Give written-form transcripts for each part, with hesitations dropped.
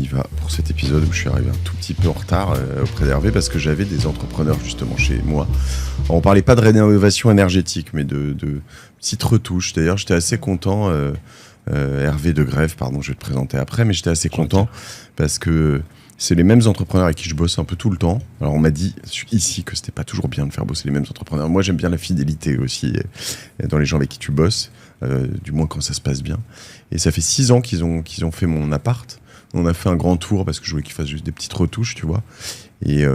y va pour cet épisode où je suis arrivé un tout petit peu en retard auprès d'Hervé parce que j'avais des entrepreneurs justement chez moi. Alors, on parlait pas de rénovation énergétique, mais de petites retouches. D'ailleurs, j'étais assez content. Hervé de Grève, pardon, je vais te présenter après, mais j'étais assez content parce que c'est les mêmes entrepreneurs avec qui je bosse un peu tout le temps. Alors on m'a dit ici que c'était pas toujours bien de faire bosser les mêmes entrepreneurs. Moi j'aime bien la fidélité aussi dans les gens avec qui tu bosses, du moins quand ça se passe bien. Et ça fait 6 ans qu'ils ont fait mon appart. On a fait un grand tour parce que je voulais qu'ils fassent juste des petites retouches, tu vois. Et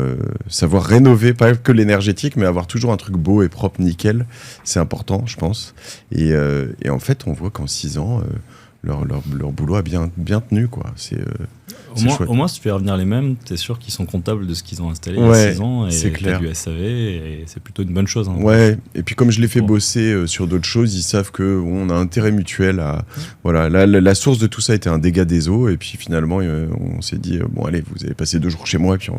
savoir rénover, pas que l'énergétique, mais avoir toujours un truc beau et propre, nickel, c'est important, je pense. Et en fait, on voit qu'en 6 ans, leur boulot a bien tenu, quoi. Au moins, si tu fais revenir les mêmes, t'es sûr qu'ils sont comptables de ce qu'ils ont installé il y a 6 ans. Et c'est clair. Du SAV, et c'est plutôt une bonne chose. Hein. Ouais, et puis comme je les fais bosser sur d'autres choses, ils savent qu'on a intérêt mutuel à... Voilà, la source de tout ça était un dégât des eaux, et puis finalement, on s'est dit, bon allez, vous avez passé 2 jours chez moi, et puis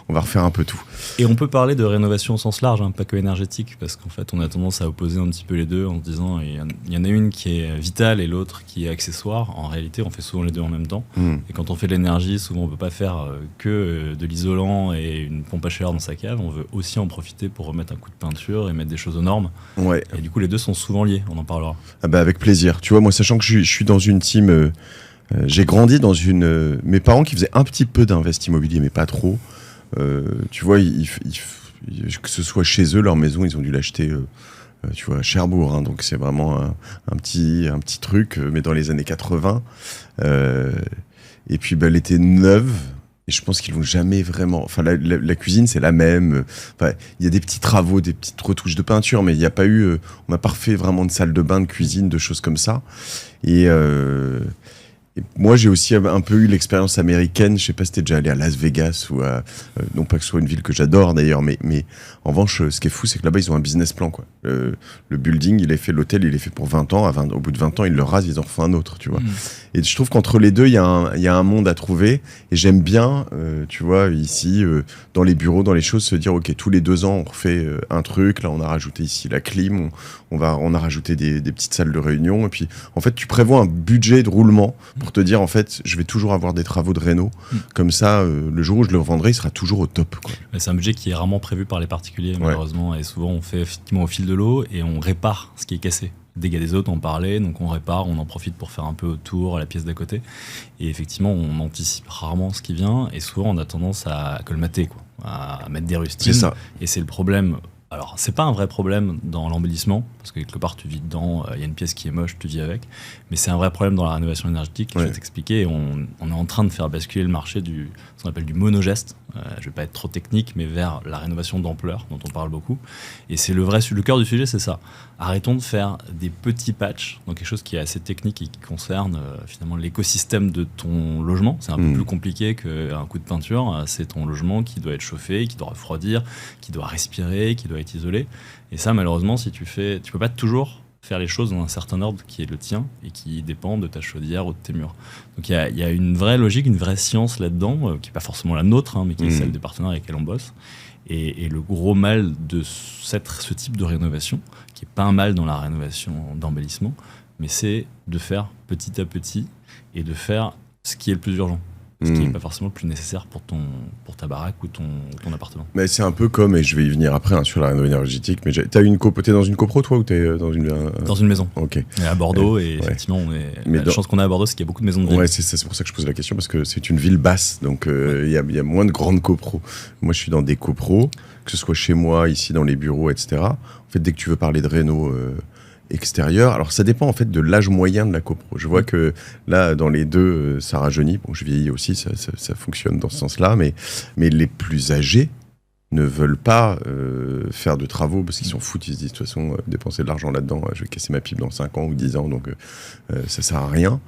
on va refaire un peu tout. Et on peut parler de rénovation au sens large, hein, pas que énergétique, parce qu'en fait, on a tendance à opposer un petit peu les deux en se disant, il y en a une qui est vitale et l'autre qui est accessoire. En réalité, on fait souvent les deux en même temps. Et quand on fait de l'énergie, souvent on peut pas faire que de l'isolant et une pompe à chaleur dans sa cave. On veut aussi en profiter pour remettre un coup de peinture et mettre des choses aux normes. Ouais. Et du coup, les deux sont souvent liés. On en parlera. Ah bah avec plaisir. Tu vois, moi, sachant que je suis dans une team, j'ai grandi dans mes parents qui faisaient un petit peu d'invest immobilier, mais pas trop. Tu vois, que ce soit chez eux, leur maison, ils ont dû l'acheter. Tu vois, à Cherbourg, hein, donc c'est vraiment un petit truc, mais dans les années 80. Et puis, elle était neuve. Et je pense qu'ils vont jamais vraiment... Enfin, la cuisine, c'est la même. Enfin, il y a des petits travaux, des petites retouches de peinture, mais il n'y a pas eu... on n'a pas refait vraiment de salle de bain, de cuisine, de choses comme ça. Et moi, j'ai aussi un peu eu l'expérience américaine. Je sais pas si t'es déjà allé à Las Vegas ou non pas que ce soit une ville que j'adore d'ailleurs, mais en revanche, ce qui est fou, c'est que là-bas, ils ont un business plan, quoi. Le building, l'hôtel, il est fait pour 20 ans. Au bout de 20 ans, ils le rasent, ils en refont un autre, tu vois. Et je trouve qu'entre les deux, il y a un monde à trouver. Et j'aime bien, tu vois, ici, dans les bureaux, dans les choses, se dire, OK, tous les 2 ans, on refait un truc. Là, on a rajouté ici la clim, on a rajouté des petites salles de réunion. Et puis, en fait, tu prévois un budget de roulement pour te dire, en fait, je vais toujours avoir des travaux de réno. Comme ça, le jour où je le revendrai, il sera toujours au top, quoi. C'est un budget qui est rarement prévu par les particuliers, malheureusement. Et souvent, on fait effectivement au fil de l'eau et on répare ce qui est cassé. Dégâts des eaux, on parlait, donc on répare, on en profite pour faire un peu autour à la pièce d'à côté. Et effectivement, on anticipe rarement ce qui vient et souvent, on a tendance à colmater, quoi, à mettre des rustines. C'est ça. Et c'est le problème. Alors, c'est pas un vrai problème dans l'embellissement, parce que quelque part, tu vis dedans, il y a une pièce qui est moche, tu vis avec, mais c'est un vrai problème dans la rénovation énergétique, je vais t'expliquer, on est en train de faire basculer le marché ce qu'on appelle du monogeste, je vais pas être trop technique, mais vers la rénovation d'ampleur, dont on parle beaucoup, et c'est le cœur du sujet, c'est ça. Arrêtons de faire des petits patchs dans quelque chose qui est assez technique et qui concerne finalement l'écosystème de ton logement. C'est un peu plus compliqué qu'un coup de peinture, c'est ton logement qui doit être chauffé, qui doit refroidir, qui doit respirer, qui doit être isolé. Et ça, malheureusement, tu peux pas toujours faire les choses dans un certain ordre qui est le tien et qui dépend de ta chaudière ou de tes murs. Donc il y a une vraie logique, une vraie science là-dedans, qui n'est pas forcément la nôtre, hein, mais qui est celle des partenaires avec lesquels on bosse. Et le gros mal de ce type de rénovation, qui n'est pas un mal dans la rénovation d'embellissement, mais c'est de faire petit à petit et de faire ce qui est le plus urgent. Ce qui n'est pas forcément le plus nécessaire pour ta baraque ou ton appartement. Mais c'est un peu comme, et je vais y venir après sur la rénovation énergétique, mais t'es dans une copro toi ou t'es dans une... Dans une maison. Ok. Et à Bordeaux, et effectivement, la chance qu'on a à Bordeaux, c'est qu'il y a beaucoup de maisons de ville. Ouais, c'est pour ça que je pose la question, parce que c'est une ville basse, donc il y a moins de grandes copros. Moi, je suis dans des copros, que ce soit chez moi, ici dans les bureaux, etc. En fait, dès que tu veux parler de réno... extérieur. Alors ça dépend en fait de l'âge moyen de la copro. Je vois que là dans les deux ça rajeunit. Bon, je vieillis aussi, ça fonctionne dans ce sens-là, mais les plus âgés ne veulent pas faire de travaux parce qu'ils s'en foutent, ils se disent de toute façon dépenser de l'argent là-dedans, je vais casser ma pipe dans 5 ans ou 10 ans, donc ça sert à rien.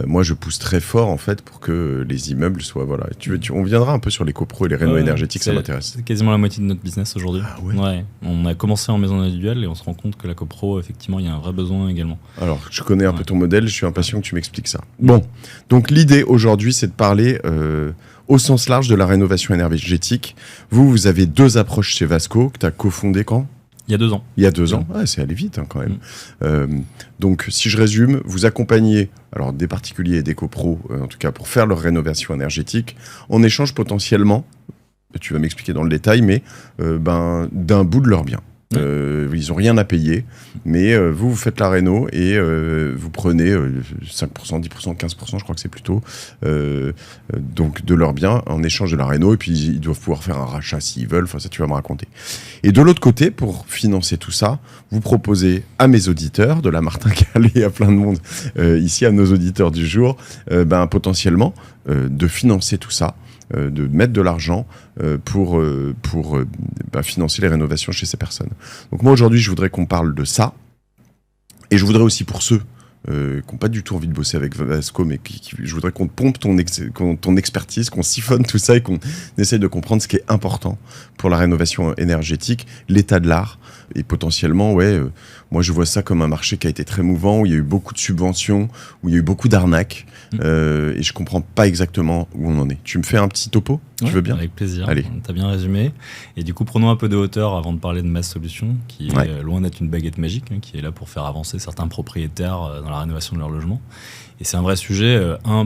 Moi je pousse très fort en fait pour que les immeubles soient, voilà, on viendra un peu sur les copros et les rénos énergétiques, ça m'intéresse. C'est quasiment la moitié de notre business aujourd'hui. Ah ouais. On a commencé en maison individuelle et on se rend compte que la copro, effectivement, il y a un vrai besoin également. Alors je connais un peu ton modèle, je suis impatient que tu m'expliques ça. Bon, donc l'idée aujourd'hui c'est de parler au sens large de la rénovation énergétique. Vous avez 2 approches chez Vasco, que tu as cofondé quand ? Il y a 2 ans. Il y a 2 ans, c'est allé vite quand même. Donc si je résume, vous accompagnez alors, des particuliers et des copros, en tout cas pour faire leur rénovation énergétique, en échange potentiellement, tu vas m'expliquer dans le détail, mais d'un bout de leur bien. Ils n'ont rien à payer, mais vous faites la réno et vous prenez 5%, 10%, 15%, je crois que c'est plutôt, donc de leur bien en échange de la réno, et puis ils doivent pouvoir faire un rachat s'ils veulent, enfin ça tu vas me raconter. Et de l'autre côté, pour financer tout ça, vous proposez à mes auditeurs, de la martingale et à plein de monde ici, à nos auditeurs du jour, potentiellement de financer tout ça, de mettre de l'argent pour financer les rénovations chez ces personnes. Donc moi aujourd'hui je voudrais qu'on parle de ça, et je voudrais aussi pour ceux qui n'ont pas du tout envie de bosser avec Vasco, mais je voudrais qu'on pompe ton expertise, qu'on siphonne tout ça et qu'on essaye de comprendre ce qui est important pour la rénovation énergétique, l'état de l'art, et potentiellement, moi je vois ça comme un marché qui a été très mouvant, où il y a eu beaucoup de subventions, où il y a eu beaucoup d'arnaques, et je comprends pas exactement où on en est. Tu me fais un petit topo ? Tu veux bien ? Avec plaisir. Allez. T'as bien résumé. Et du coup, prenons un peu de hauteur avant de parler de Mass Solutions, qui est loin d'être une baguette magique, qui est là pour faire avancer certains propriétaires dans la rénovation de leur logement. Et c'est un vrai sujet,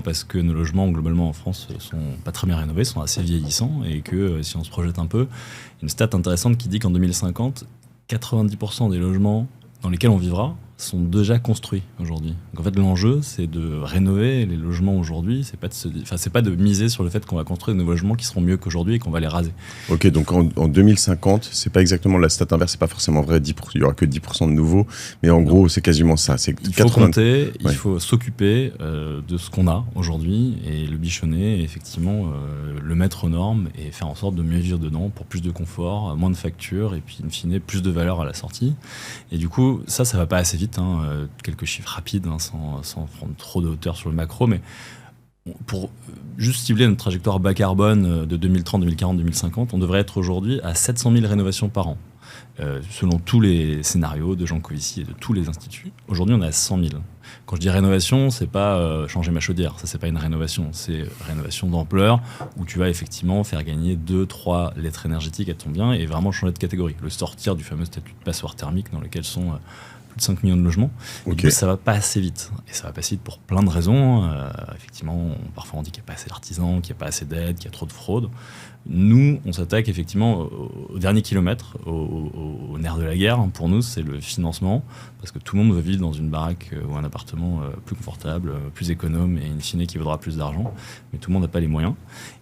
parce que nos logements, globalement en France, sont pas très bien rénovés, sont assez vieillissants, et que si on se projette un peu, une stat intéressante qui dit qu'en 2050, 90% des logements dans lesquels on vivra sont déjà construits aujourd'hui. Donc en fait, l'enjeu, c'est de rénover les logements aujourd'hui. C'est pas de miser sur le fait qu'on va construire de nouveaux logements qui seront mieux qu'aujourd'hui et qu'on va les raser. Ok, donc en 2050, c'est pas exactement la stat inverse, c'est pas forcément vrai. Il y aura que 10% de nouveaux, mais en gros, c'est quasiment ça. Il faut compter, il faut s'occuper de ce qu'on a aujourd'hui et le bichonner, et effectivement le mettre aux normes et faire en sorte de mieux vivre dedans pour plus de confort, moins de factures et puis in fine plus de valeur à la sortie. Et du coup, ça va pas assez vite. Quelques chiffres rapides, sans prendre trop de hauteur sur le macro, mais pour juste cibler notre trajectoire bas carbone de 2030, 2040, 2050, on devrait être aujourd'hui à 700 000 rénovations par an, selon tous les scénarios de Jean Covici et de tous les instituts. Aujourd'hui, on est à 100 000. Quand je dis rénovation, c'est pas changer ma chaudière, ça c'est pas une rénovation, c'est rénovation d'ampleur où tu vas effectivement faire gagner 2-3 lettres énergétiques à ton bien et vraiment changer de catégorie, le sortir du fameux statut de passoire thermique dans lequel sont plus de 5 millions de logements. Okay. Ça va pas assez vite. Et ça va pas assez vite pour plein de raisons. Effectivement, parfois on dit qu'il n'y a pas assez d'artisans, qu'il n'y a pas assez d'aide, qu'il y a trop de fraude. Nous, on s'attaque effectivement au dernier kilomètre, au nerf de la guerre. Pour nous, c'est le financement, parce que tout le monde veut vivre dans une baraque ou un appartement plus confortable, plus économe et in fine qui vaudra plus d'argent. Mais tout le monde n'a pas les moyens.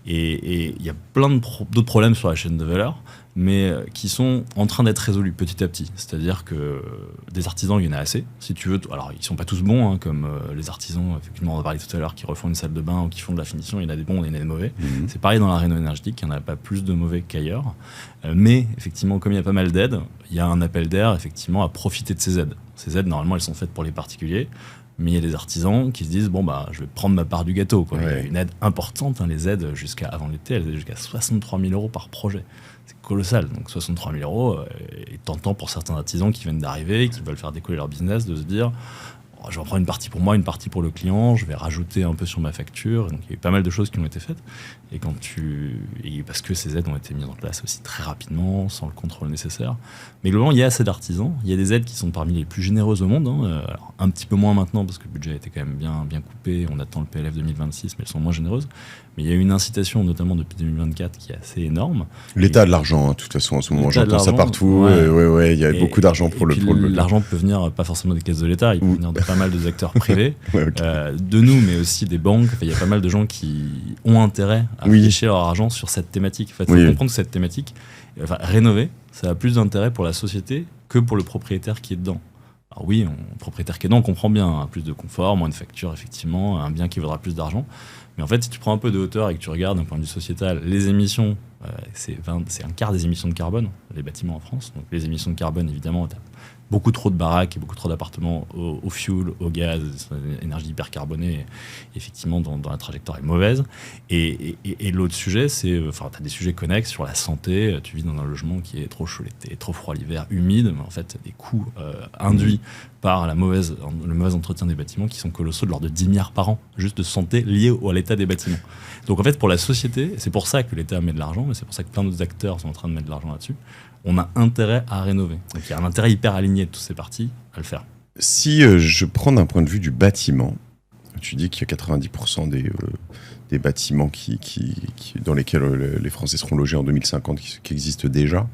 Et il y a plein d'autres problèmes sur la chaîne de valeur, mais qui sont en train d'être résolus petit à petit. C'est-à-dire que des artisans, il y en a assez. Si tu veux, alors ils ne sont pas tous bons, comme les artisans, effectivement, on en parlait tout à l'heure, qui refont une salle de bain ou qui font de la finition. Il y en a des bons, il y en a des mauvais. C'est pareil dans la réno énergétique, il n'y en a pas plus de mauvais qu'ailleurs. Mais effectivement, comme il y a pas mal d'aides, il y a un appel d'air effectivement à profiter de ces aides. Ces aides, normalement, elles sont faites pour les particuliers. Mais il y a des artisans qui se disent je vais prendre ma part du gâteau. Ouais. Il y a une aide importante, les aides avant l'été, elles étaient jusqu'à 63 000 € par projet. C'est colossal. Donc 63 000 € est tentant pour certains artisans qui viennent d'arriver, qui veulent faire décoller leur business, de se dire je vais en prendre une partie pour moi, une partie pour le client, je vais rajouter un peu sur ma facture. Donc il y a eu pas mal de choses qui ont été faites. Et parce que ces aides ont été mises en place aussi très rapidement, sans le contrôle nécessaire. Mais globalement, il y a assez d'artisans. Il y a des aides qui sont parmi les plus généreuses au monde. Alors, un petit peu moins maintenant, parce que le budget a été quand même bien coupé. On attend le PLF 2026, mais elles sont moins généreuses. Mais il y a eu une incitation, notamment depuis 2024, qui est assez énorme. L'État de l'argent, de toute façon, en ce moment, j'entends ça partout. Ouais, il y a beaucoup d'argent pour le l'argent peut venir, pas forcément des caisses de l'État, il peut venir de pas mal de acteurs privés, de nous, mais aussi des banques. Il y a pas mal de gens qui ont intérêt à afficher leur argent sur cette thématique. Il faut comprendre que cette thématique, rénover, ça a plus d'intérêt pour la société que pour le propriétaire qui est dedans. Alors oui, le propriétaire qui est dedans, on comprend bien, plus de confort, moins de factures, effectivement, un bien qui vaudra plus d'argent. Mais en fait, si tu prends un peu de hauteur et que tu regardes d'un point de vue sociétal, les émissions, c'est un quart des émissions de carbone, les bâtiments en France. Donc les émissions de carbone, évidemment, beaucoup trop de baraques et beaucoup trop d'appartements au fuel, au gaz, énergie hypercarbonée, effectivement, dans la trajectoire est mauvaise. Et l'autre sujet, c'est, tu as des sujets connexes sur la santé. Tu vis dans un logement qui est trop chaud l'été, trop froid l'hiver, humide, mais en fait, des coûts induits par le mauvais entretien des bâtiments qui sont colossaux, de l'ordre de 10 milliards par an, juste de santé liée à l'état des bâtiments. Donc en fait, pour la société, c'est pour ça que l'État met de l'argent, mais c'est pour ça que plein d'autres acteurs sont en train de mettre de l'argent là-dessus, on a intérêt à rénover. Donc il y a un intérêt hyper aligné de toutes ces parties à le faire. Si je prends d'un point de vue du bâtiment, tu dis qu'il y a 90% des bâtiments dans lesquels les Français seront logés en 2050 qui existent déjà.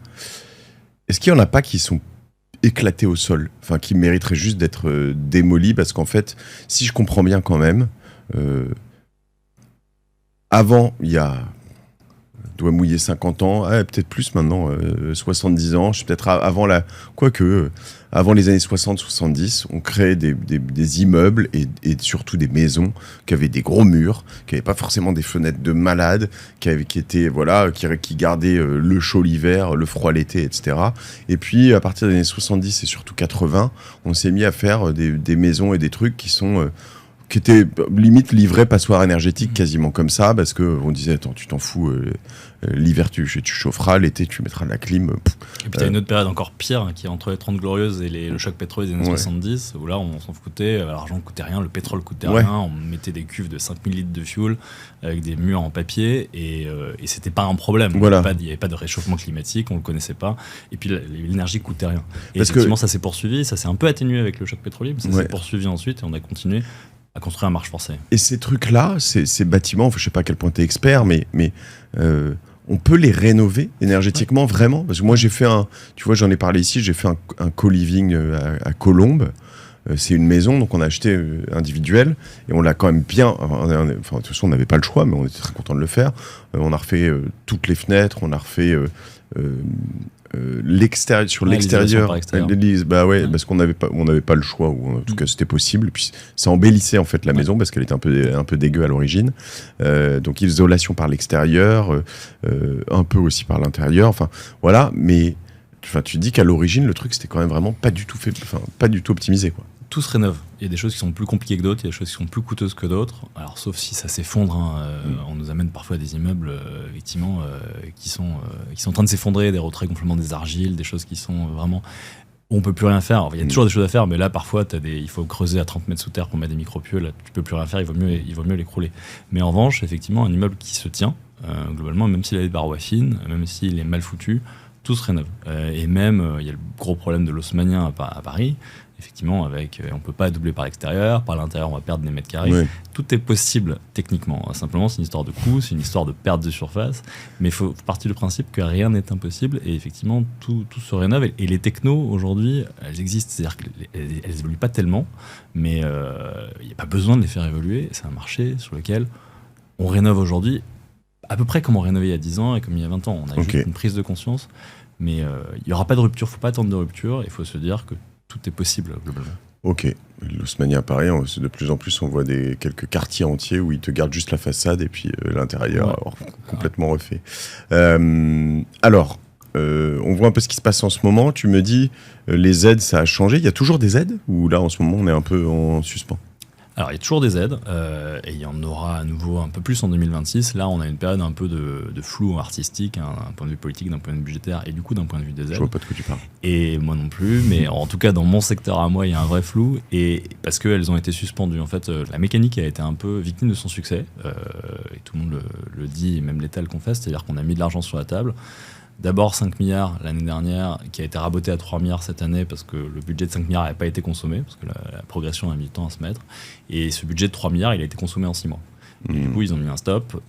Est-ce qu'il n'y en a pas qui sont éclatés au sol, enfin qui mériteraient juste d'être démolis? Parce qu'en fait, si je comprends bien quand même, avant, il y a... doit mouiller 50 ans, peut-être plus maintenant, 70 ans, je suis peut-être avant la... Quoique, avant les années 60-70, on créait des immeubles et surtout des maisons qui avaient des gros murs, qui n'avaient pas forcément des fenêtres de malades, qui gardaient le chaud l'hiver, le froid l'été, etc. Et puis, à partir des années 70 et surtout 80, on s'est mis à faire des maisons et des trucs qui étaient limite livrés passoire énergétique, quasiment comme ça, parce qu'on disait, attends, tu t'en fous, l'hiver tu chaufferas, l'été tu mettras de la clim. Et puis tu as une autre période encore pire, hein, qui est entre les 30 glorieuses et le choc pétrolier des années 70, où là on s'en foutait, l'argent ne coûtait rien, le pétrole ne coûtait rien, on mettait des cuves de 5000 litres de fuel avec des murs en papier, et c'était pas un problème. Voilà. Il n'y avait pas de réchauffement climatique, on le connaissait pas, et puis l'énergie coûtait rien. Et effectivement, ça s'est poursuivi, ça s'est un peu atténué avec le choc pétrolier, mais ça s'est poursuivi ensuite, et on a continué à construire à marche forcée. Et ces trucs-là, ces bâtiments, je ne sais pas à quel point tu es expert, mais on peut les rénover énergétiquement, vraiment? Parce que moi, j'en ai parlé ici, j'ai fait un co-living à Colombes. C'est une maison, donc on a acheté individuel, et on l'a quand même bien... de toute façon, on n'avait pas le choix, mais on était très content de le faire. On a refait toutes les fenêtres, on a refait... l'extérieur, sur l'extérieur, parce qu'on n'avait pas le choix, ou en tout cas c'était possible. Puis ça embellissait en fait la maison parce qu'elle était un peu dégueu à l'origine. Donc isolation par l'extérieur, un peu aussi par l'intérieur. Enfin voilà, mais tu dis qu'à l'origine le truc c'était quand même vraiment pas du tout optimisé, quoi. Tout se rénove. Il y a des choses qui sont plus compliquées que d'autres, il y a des choses qui sont plus coûteuses que d'autres. Alors, sauf si ça s'effondre, on nous amène parfois des immeubles, effectivement, qui sont en train de s'effondrer, des retraits gonflement des argiles, des choses qui sont vraiment... On peut plus rien faire. Alors, il y a toujours des choses à faire, mais là, parfois, il faut creuser à 30 mètres sous terre pour mettre des micropieux. Là, tu peux plus rien faire, il vaut mieux l'écrouler. Mais en revanche, effectivement, un immeuble qui se tient, globalement, même s'il a des parois fines, même s'il est mal foutu, tout se rénove. Et même, il y a le gros problème de l'haussmannien à Paris. Effectivement, on ne peut pas doubler par l'extérieur, par l'intérieur, on va perdre des mètres carrés. Oui. Tout est possible techniquement. Simplement, c'est une histoire de coût, c'est une histoire de perte de surface. Mais il faut partir du principe que rien n'est impossible. Et effectivement, tout se rénove. Et les technos, aujourd'hui, elles existent. C'est-à-dire qu'elles n'évoluent pas tellement, mais il n'y a pas besoin de les faire évoluer. C'est un marché sur lequel on rénove aujourd'hui à peu près comme on rénovait il y a 10 ans et comme il y a 20 ans. On a juste une prise de conscience. Mais il n'y aura pas de rupture. Il ne faut pas attendre de rupture. Il faut se dire que tout est possible, globalement. Ok. L'Haussmannien, pareil, de plus en plus, on voit quelques quartiers entiers où ils te gardent juste la façade et puis l'intérieur complètement refait. Alors, on voit un peu ce qui se passe en ce moment. Tu me dis, les aides, ça a changé. Il y a toujours des aides ou là, en ce moment, on est un peu en suspens? Alors, il y a toujours des aides, et il y en aura à nouveau un peu plus en 2026. Là, on a une période un peu de flou artistique, d'un point de vue politique, d'un point de vue budgétaire, et du coup, d'un point de vue des aides. Je vois pas de quoi tu parles. Et moi non plus, mais en tout cas, dans mon secteur à moi, il y a un vrai flou, et parce qu'elles ont été suspendues. En fait, la mécanique a été un peu victime de son succès, et tout le monde le dit, et même l'État le confesse, c'est-à-dire qu'on a mis de l'argent sur la table. D'abord 5 milliards l'année dernière, qui a été raboté à 3 milliards cette année parce que le budget de 5 milliards n'avait pas été consommé, parce que la progression a mis du temps à se mettre. Et ce budget de 3 milliards, il a été consommé en 6 mois. Et du coup, ils ont mis un stop,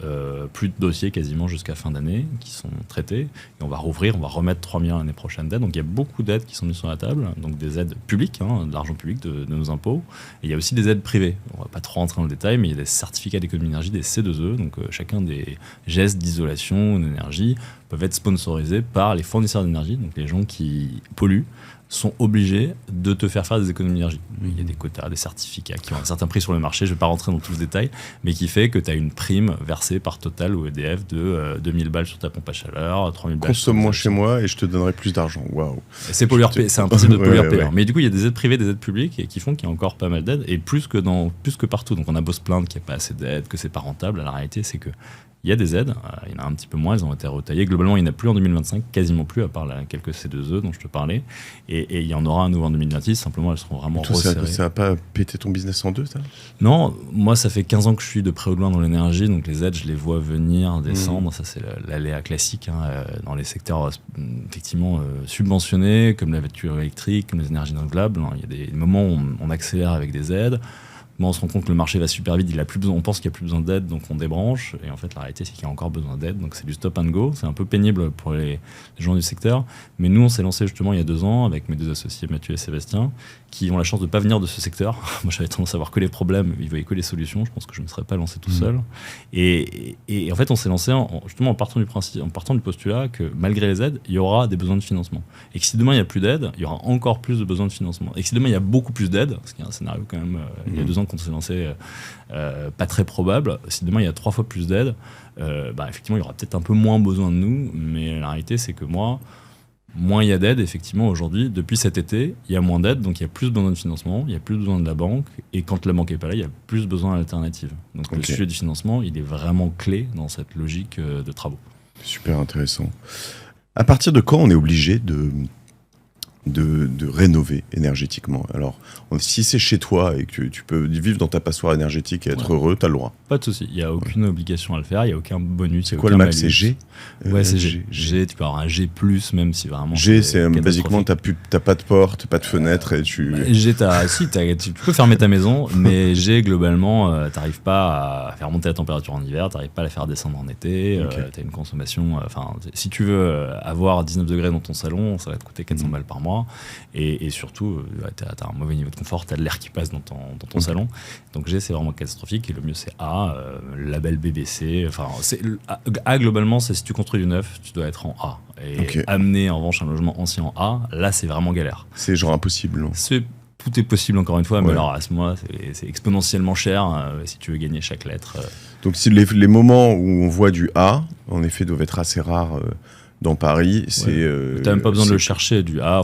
plus de dossiers quasiment jusqu'à fin d'année qui sont traités. Et on va rouvrir, on va remettre 3 milliards l'année prochaine d'aides. Donc il y a beaucoup d'aides qui sont mises sur la table, donc des aides publiques, de l'argent public de nos impôts. Et il y a aussi des aides privées. On ne va pas trop rentrer dans le détail, mais il y a des certificats d'économie d'énergie, des C2E. Donc chacun des gestes d'isolation d'énergie peuvent être sponsorisés par les fournisseurs d'énergie, donc les gens qui polluent sont obligés de te faire des économies d'énergie. Il y a des quotas, des certificats qui ont un certain prix sur le marché, je ne vais pas rentrer dans tout le détail, mais qui fait que tu as une prime versée par Total ou EDF de 2000 balles sur ta pompe à chaleur, 3000 balles. Consomme-moi chez moi et je te donnerai plus d'argent. Waouh. C'est un principe de pollueur-payeur. Mais du coup, il y a des aides privées, des aides publiques et qui font qu'il y a encore pas mal d'aides et plus que partout. Donc on a beau se plaindre qu'il n'y a pas assez d'aides, que c'est pas rentable. La réalité, c'est que Il y a des aides, il y en a un petit peu moins, elles ont été retaillées. Globalement, il n'y en a plus en 2025, quasiment plus, à part quelques C2E dont je te parlais. Et il y en aura à nouveau en 2026, simplement elles seront vraiment resserrées. Ça n'a pas pété ton business en deux, ça ? Non, moi ça fait 15 ans que je suis de près ou de loin dans l'énergie, donc les aides, je les vois venir, descendre. Ça c'est l'aléa classique dans les secteurs effectivement subventionnés, comme la voiture électrique, comme les énergies renouvelables. Il y a des moments où on accélère avec des aides. Moi, on se rend compte que le marché va super vite, on pense qu'il n'y a plus besoin d'aide, donc on débranche. Et en fait, la réalité, c'est qu'il y a encore besoin d'aide. Donc c'est du stop and go. C'est un peu pénible pour les gens du secteur. Mais nous, on s'est lancé justement il y a 2 ans avec mes 2 associés, Mathieu et Sébastien, qui ont la chance de ne pas venir de ce secteur. Moi, j'avais tendance à voir que les problèmes, ils voyaient que les solutions. Je pense que je ne me serais pas lancé tout seul. Et en fait, on s'est lancé justement en partant du postulat que malgré les aides, il y aura des besoins de financement. Et que si demain, il n'y a plus d'aide, il y aura encore plus de besoins de financement. Et que si demain, il y a beaucoup plus d'aide, parce qu'il y a un scénario quand même, il y a 2 ans qu'on s'est lancé, pas très probable. Si demain, il y a 3 fois plus d'aide, effectivement, il y aura peut-être un peu moins besoin de nous. Mais la réalité, c'est que moins il y a d'aide, effectivement, aujourd'hui, depuis cet été, il y a moins d'aide, donc il y a plus besoin de financement, il y a plus besoin de la banque, et quand la banque n'est pas là, il y a plus besoin d'alternatives. Donc le sujet du financement, il est vraiment clé dans cette logique de travaux. Super intéressant. À partir de quand on est obligé de rénover énergétiquement ? Alors, si c'est chez toi et que tu peux vivre dans ta passoire énergétique et être heureux, tu as le droit. Pas de souci, il n'y a aucune obligation à le faire, il n'y a aucun bonus. C'est quoi le max ? C'est G ? Ouais, c'est G. G, tu peux avoir un G+, même si vraiment... G, c'est basiquement, t'as pas de porte, pas de fenêtre et tu... G, tu peux fermer ta maison, mais G, globalement, t'arrives pas à faire monter la température en hiver, t'arrives pas à la faire descendre en été, t'as une consommation... si tu veux avoir 19 degrés dans ton salon, ça va te coûter 400 balles par mois. Et surtout, t'as un mauvais niveau de confort, t'as de l'air qui passe dans ton salon. Donc G, c'est vraiment catastrophique. Et le mieux, c'est A, label BBC. A, globalement, c'est si tu construis du neuf, tu dois être en A. Et amener en revanche un logement ancien en A, là, c'est vraiment galère. C'est genre impossible, non ? Tout est possible, encore une fois, mais alors à ce moment-là, c'est exponentiellement cher si tu veux gagner chaque lettre. Donc si les moments où on voit du A, en effet, doivent être assez rares dans Paris, t'as même pas besoin de le chercher, du A.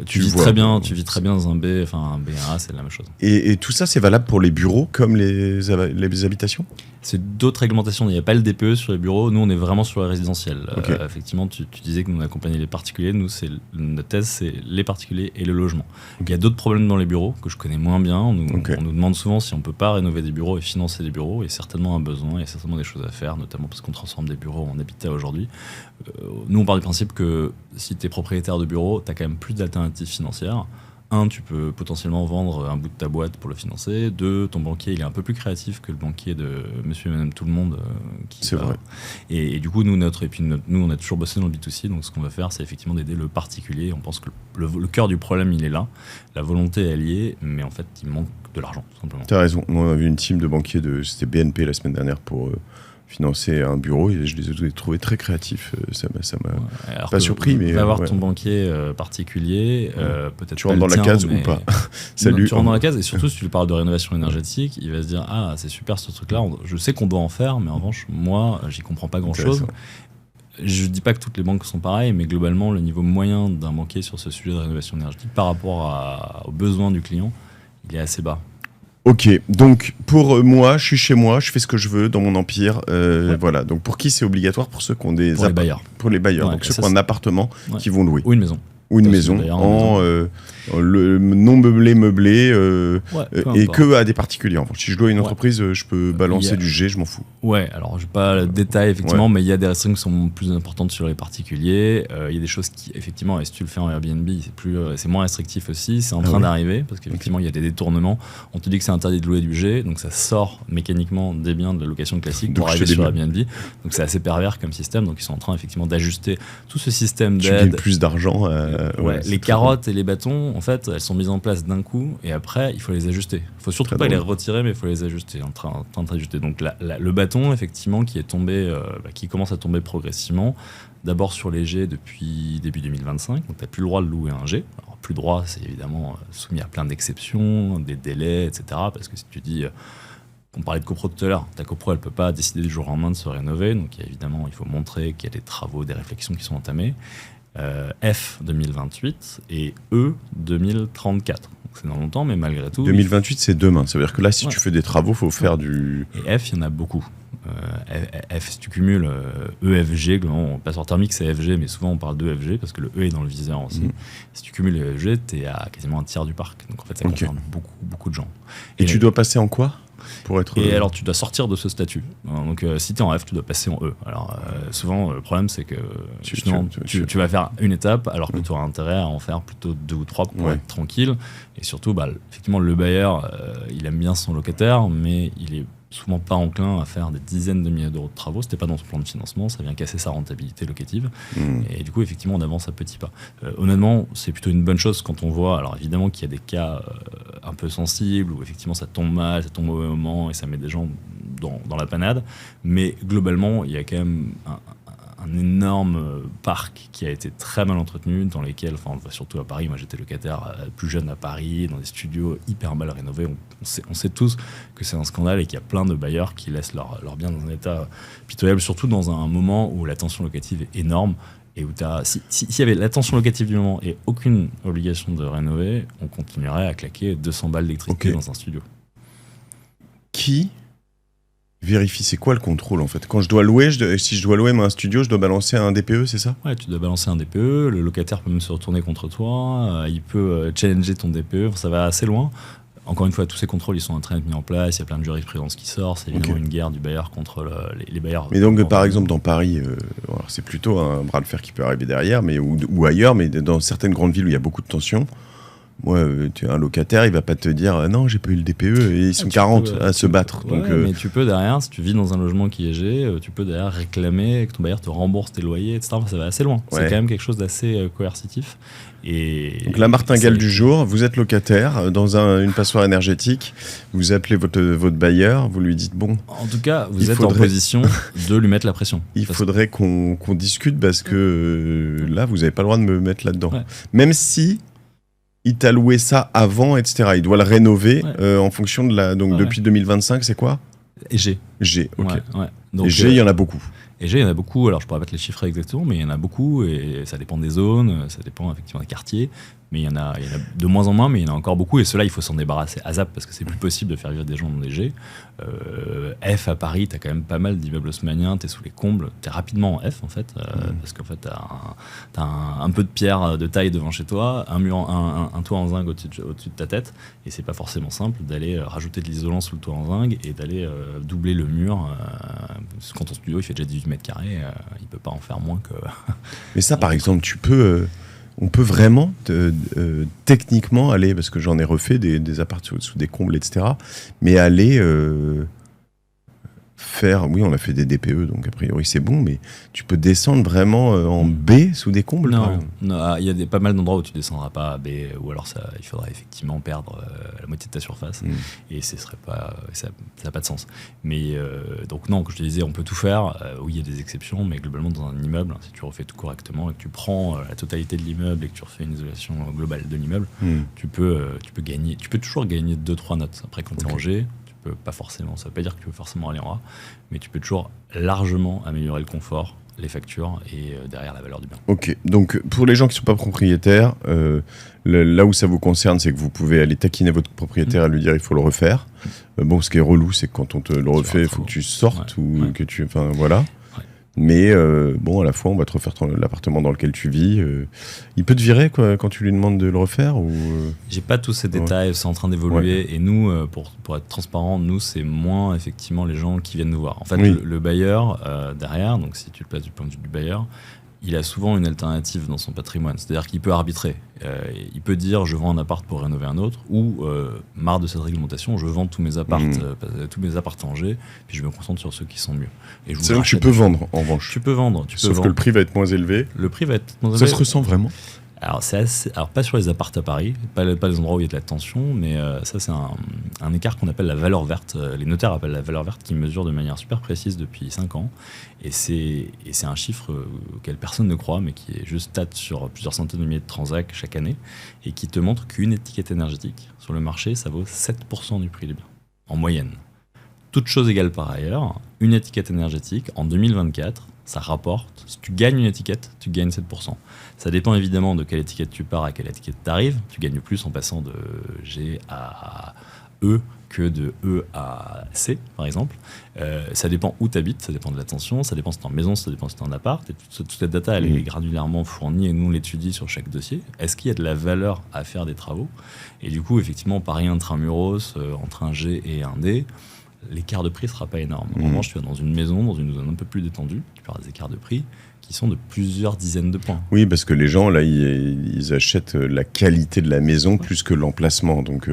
Tu vis très bien dans un B, un B1A, c'est la même chose. Et tout ça, c'est valable pour les bureaux comme les habitations ? C'est d'autres réglementations. Il n'y a pas le DPE sur les bureaux. Nous, on est vraiment sur le résidentiel. Effectivement, tu disais que nous, on accompagnait les particuliers. Nous, notre thèse, c'est les particuliers et le logement. Il y a d'autres problèmes dans les bureaux que je connais moins bien. On nous demande souvent si on ne peut pas rénover des bureaux et financer des bureaux. Il y a certainement un besoin, il y a certainement des choses à faire, notamment parce qu'on transforme des bureaux en habitat aujourd'hui. Nous, on part du principe que si tu es propriétaire de bureau, tu as quand même plus d'alternatives financières. 1, tu peux potentiellement vendre un bout de ta boîte pour le financer. 2, ton banquier, il est un peu plus créatif que le banquier de monsieur et madame tout le monde. C'est vrai. Et du coup, nous, on a toujours bossé dans le B2C. Donc, ce qu'on va faire, c'est effectivement d'aider le particulier. On pense que le cœur du problème, il est là. La volonté, elle y est. Mais en fait, il manque de l'argent, tout simplement. Tu as raison. On a vu une team de banquiers c'était BNP la semaine dernière pour financer un bureau et je les ai trouvés très créatifs. Ça m'a pas surpris. Mais va voir ton banquier particulier, peut-être tu rentres dans la case ou pas. Salut. Tu rentres dans la case et surtout si tu lui parles de rénovation énergétique, il va se dire c'est super ce truc-là, je sais qu'on doit en faire, mais en revanche, moi, j'y comprends pas grand-chose. Je dis pas que toutes les banques sont pareilles, mais globalement, le niveau moyen d'un banquier sur ce sujet de rénovation énergétique par rapport aux besoins du client, il est assez bas. Ok, donc pour moi, je suis chez moi, je fais ce que je veux dans mon empire. Voilà. Donc pour qui c'est obligatoire ? Pour ceux qui ont des pour les bailleurs. Pour les bailleurs, donc ceux qui ont un appartement qui vont louer. Ou une maison. Ou une maison le non meublé et que à des particuliers. En fait. Si je dois à une entreprise, je peux balancer du G, je m'en fous. Ouais, alors je n'ai pas le détail effectivement, mais il y a des restrictions qui sont plus importantes sur les particuliers. Il y a des choses qui, effectivement, et si tu le fais en Airbnb, c'est moins restrictif aussi. C'est en train d'arriver parce qu'effectivement, il y a des détournements. On te dit que c'est interdit de louer du G, donc ça sort mécaniquement des biens de la location classique pour arriver sur Airbnb. Donc c'est assez pervers comme système. Donc ils sont en train effectivement d'ajuster tout ce système d'aide. Tu gagnes plus d'argent. Les carottes et les bâtons, en fait, elles sont mises en place d'un coup et après, il faut les ajuster. Il faut surtout pas les retirer, mais il faut les ajuster. En train d'ajuster. Donc le bâton, effectivement, qui est tombé, qui commence à tomber progressivement. D'abord sur les G depuis début 2025. Donc tu n'as plus le droit de louer un G. Alors plus le droit, c'est évidemment soumis à plein d'exceptions, des délais, etc. Parce que si tu dis on parlait de copro tout à l'heure, ta copro elle peut pas décider du jour au lendemain de se rénover. Donc évidemment, il faut montrer qu'il y a des travaux, des réflexions qui sont entamées. F 2028 et E 2034. Donc c'est dans longtemps, mais malgré tout. 2028, c'est demain. Ça veut dire que là, si tu fais des travaux, il faut faire du. Et F, il y en a beaucoup. F, si tu cumules EFG, on passeur thermique c'est FG, mais souvent on parle d'EFG parce que le E est dans le viseur aussi. Si tu cumules EFG, t'es à quasiment un tiers du parc. Donc en fait, ça concerne beaucoup de gens. Et tu dois passer en quoi pour être... Et alors, tu dois sortir de ce statut. Donc, si tu es en F, tu dois passer en E. Alors, souvent, le problème, c'est que tu vas faire une étape, alors que tu auras intérêt à en faire plutôt 2 ou 3 pour être tranquille. Et surtout, effectivement, le bailleur, il aime bien son locataire, mais il est souvent pas enclin à faire des dizaines de milliers d'euros de travaux. C'était pas dans son plan de financement, ça vient casser sa rentabilité locative. Et du coup, effectivement, on avance à petits pas. Honnêtement, c'est plutôt une bonne chose quand on voit, alors évidemment qu'il y a des cas un peu sensibles, où effectivement ça tombe mal, ça tombe au mauvais moment, et ça met des gens dans la panade. Mais globalement, il y a quand même un énorme parc qui a été très mal entretenu, dans lesquels, surtout à Paris, moi j'étais locataire plus jeune à Paris, dans des studios hyper mal rénovés. On sait tous que c'est un scandale et qu'il y a plein de bailleurs qui laissent leurs biens dans un état pitoyable, surtout dans un moment où la tension locative est énorme et où s'il y avait la tension locative du moment et aucune obligation de rénover, on continuerait à claquer 200 balles d'électricité dans un studio. Qui vérifie, c'est quoi le contrôle en fait? Quand je dois louer, si je dois louer un studio, je dois balancer un DPE, c'est ça? Ouais, tu dois balancer un DPE, le locataire peut même se retourner contre toi, il peut challenger ton DPE, ça va assez loin. Encore une fois, tous ces contrôles, ils sont en train d'être mis en place, il y a plein de jurisprudence qui sort, c'est évidemment une guerre du bailleur contre les bailleurs. Mais donc, par exemple, dans Paris, c'est plutôt un bras de fer qui peut arriver derrière, ou ailleurs, mais dans certaines grandes villes où il y a beaucoup de tensions, moi, tu es un locataire, il va pas te dire non, j'ai pas eu le DPE, et ils sont 40 à se battre. Ouais, donc, mais tu peux derrière, si tu vis dans un logement qui est G, tu peux derrière réclamer que ton bailleur te rembourse tes loyers, etc. Ça va assez loin. C'est quand même quelque chose d'assez coercitif. Donc la martingale du jour, vous êtes locataire dans une passoire énergétique, vous appelez votre bailleur, vous lui dites bon... En tout cas, vous êtes en position de lui mettre la pression. Il faudrait qu'on discute parce que là, vous n'avez pas le droit de me mettre là-dedans. Ouais. Même si il t'a loué ça avant, etc. Il doit le rénover en fonction de la... Donc depuis 2025, c'est quoi? G. G, ok. Ouais. Donc, et G, il y en a beaucoup. Et G, il y en a beaucoup, alors je ne pourrais pas te les chiffrer exactement, mais il y en a beaucoup, et ça dépend des zones, ça dépend effectivement des quartiers, mais il y en a de moins en moins, mais il y en a encore beaucoup, et ceux-là, il faut s'en débarrasser à zap, parce que c'est plus possible de faire vivre des gens dans des G. F à Paris, tu as quand même pas mal d'immeubles haussmanniens, tu es sous les combles, tu es rapidement en F en fait, parce qu'en fait tu as un peu de pierre de taille devant chez toi, un toit en zinc au-dessus de ta tête, et c'est pas forcément simple d'aller rajouter de l'isolant sous le toit en zinc et d'aller doubler le mur. Quand ton studio il fait déjà 18 mètres carrés, il peut pas en faire moins que... Mais ça par exemple, on peut vraiment techniquement aller, parce que j'en ai refait des apparts sous des combles, etc., mais aller faire... Oui, on a fait des DPE, donc a priori c'est bon, mais tu peux descendre vraiment en B sous des combles? Non, il y a pas mal d'endroits où tu descendras pas à B, ou alors il faudrait effectivement perdre la moitié de ta surface, et ça n'a pas de sens. Mais donc non, comme je te disais, on peut tout faire. Oui, il y a des exceptions, mais globalement dans un immeuble, si tu refais tout correctement et que tu prends la totalité de l'immeuble et que tu refais une isolation globale de l'immeuble, tu peux gagner. Tu peux toujours gagner 2-3 notes. Après, quand tu es en G, pas forcément, ça veut pas dire que tu peux forcément aller en A, mais tu peux toujours largement améliorer le confort, les factures et derrière la valeur du bien. Ok, donc pour les gens qui ne sont pas propriétaires, là où ça vous concerne, c'est que vous pouvez aller taquiner votre propriétaire et lui dire il faut le refaire. Bon, ce qui est relou, c'est que quand on te le refait, il faut que tu sortes que tu... Enfin, voilà. Mais bon, à la fois, on va te refaire l'appartement dans lequel tu vis. Il peut te virer quoi, quand tu lui demandes de le refaire ou J'ai pas tous ces détails, c'est en train d'évoluer. Et nous, pour être transparent, nous, c'est moins effectivement les gens qui viennent nous voir. En fait, le bailleur, derrière, donc si tu le places du point de vue du bailleur, il a souvent une alternative dans son patrimoine. C'est-à-dire qu'il peut arbitrer. Il peut dire je vends un appart pour rénover un autre, ou marre de cette réglementation, je vends tous mes apparts en G, puis je me concentre sur ceux qui sont mieux. C'est donc tu peux vendre en revanche. Tu peux vendre. Sauf que le prix va être moins élevé. Le prix va être moins élevé. Ça se ressent vraiment? Alors pas sur les apparts à Paris, pas les endroits où il y a de la tension, mais ça c'est un écart qu'on appelle la valeur verte. Les notaires appellent la valeur verte, qui mesure de manière super précise depuis 5 ans. Et c'est un chiffre auquel personne ne croit, mais qui est juste stat sur plusieurs centaines de milliers de transacts chaque année, et qui te montre qu'une étiquette énergétique sur le marché, ça vaut 7% du prix du bien, en moyenne. Toutes choses égales par ailleurs, une étiquette énergétique, en 2024, ça rapporte, si tu gagnes une étiquette, tu gagnes 7%. Ça dépend évidemment de quelle étiquette tu pars à quelle étiquette tu arrives. Tu gagnes plus en passant de G à E que de E à C, par exemple. Ça dépend où tu habites, ça dépend de l'attention, ça dépend si tu es en maison, ça dépend si tu es en appart. Et toute cette data, elle est granulairement fournie et nous, on l'étudie sur chaque dossier. Est-ce qu'il y a de la valeur à faire des travaux? Et du coup, effectivement, pareil intramuros, entre un G et un D, l'écart de prix ne sera pas énorme. En revanche, tu vas dans une maison, dans une zone un peu plus détendue, tu peux avoir des écarts de prix qui sont de plusieurs dizaines de points. Oui, parce que les gens, là, ils achètent la qualité de la maison plus que l'emplacement. Donc,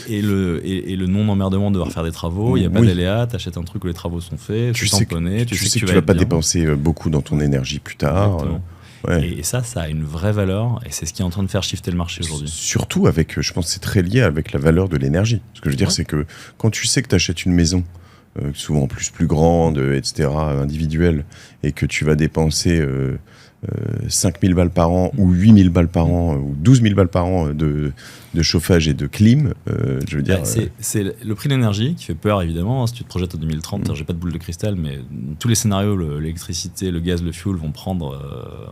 et le non-emmerdement de devoir faire des travaux, il n'y a pas d'aléa, tu achètes un truc où les travaux sont faits, tu sais tamponné, tu sais que tu vas pas dépenser beaucoup dans ton énergie plus tard. Et ça a une vraie valeur, et c'est ce qui est en train de faire shifter le marché aujourd'hui. Surtout avec, je pense que c'est très lié avec la valeur de l'énergie. Ce que je veux dire, c'est que quand tu sais que tu achètes une maison, souvent plus grande, etc., individuelle, et que tu vas dépenser 5 000 balles par an, ou 8 000 balles par an, ou 12 000 balles par an de chauffage et de clim, je veux dire... C'est le prix de l'énergie qui fait peur, évidemment. Si tu te projettes en 2030, j'ai pas de boule de cristal, mais tous les scénarios, l'électricité, le gaz, le fuel vont prendre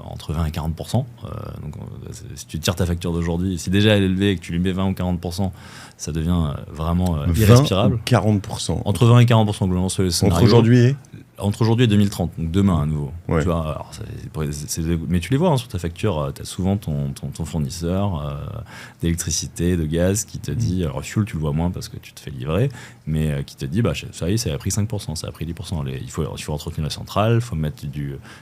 entre 20 et 40%. Donc, si tu tires ta facture d'aujourd'hui, si déjà elle est élevée et que tu lui mets 20 ou 40%, ça devient vraiment irrespirable. 40%. Entre 20 et 40% globalement sur les scénarios. Entre aujourd'hui et 2030, donc demain à nouveau. Ouais. Tu vois, alors mais tu les vois sur ta facture, tu as souvent ton fournisseur d'électricité, de gaz qui te dit, alors fuel tu le vois moins parce que tu te fais livrer, mais qui te dit, ça y est, ça a pris 5%, ça a pris 10%. Il faut entretenir la centrale, il faut mettre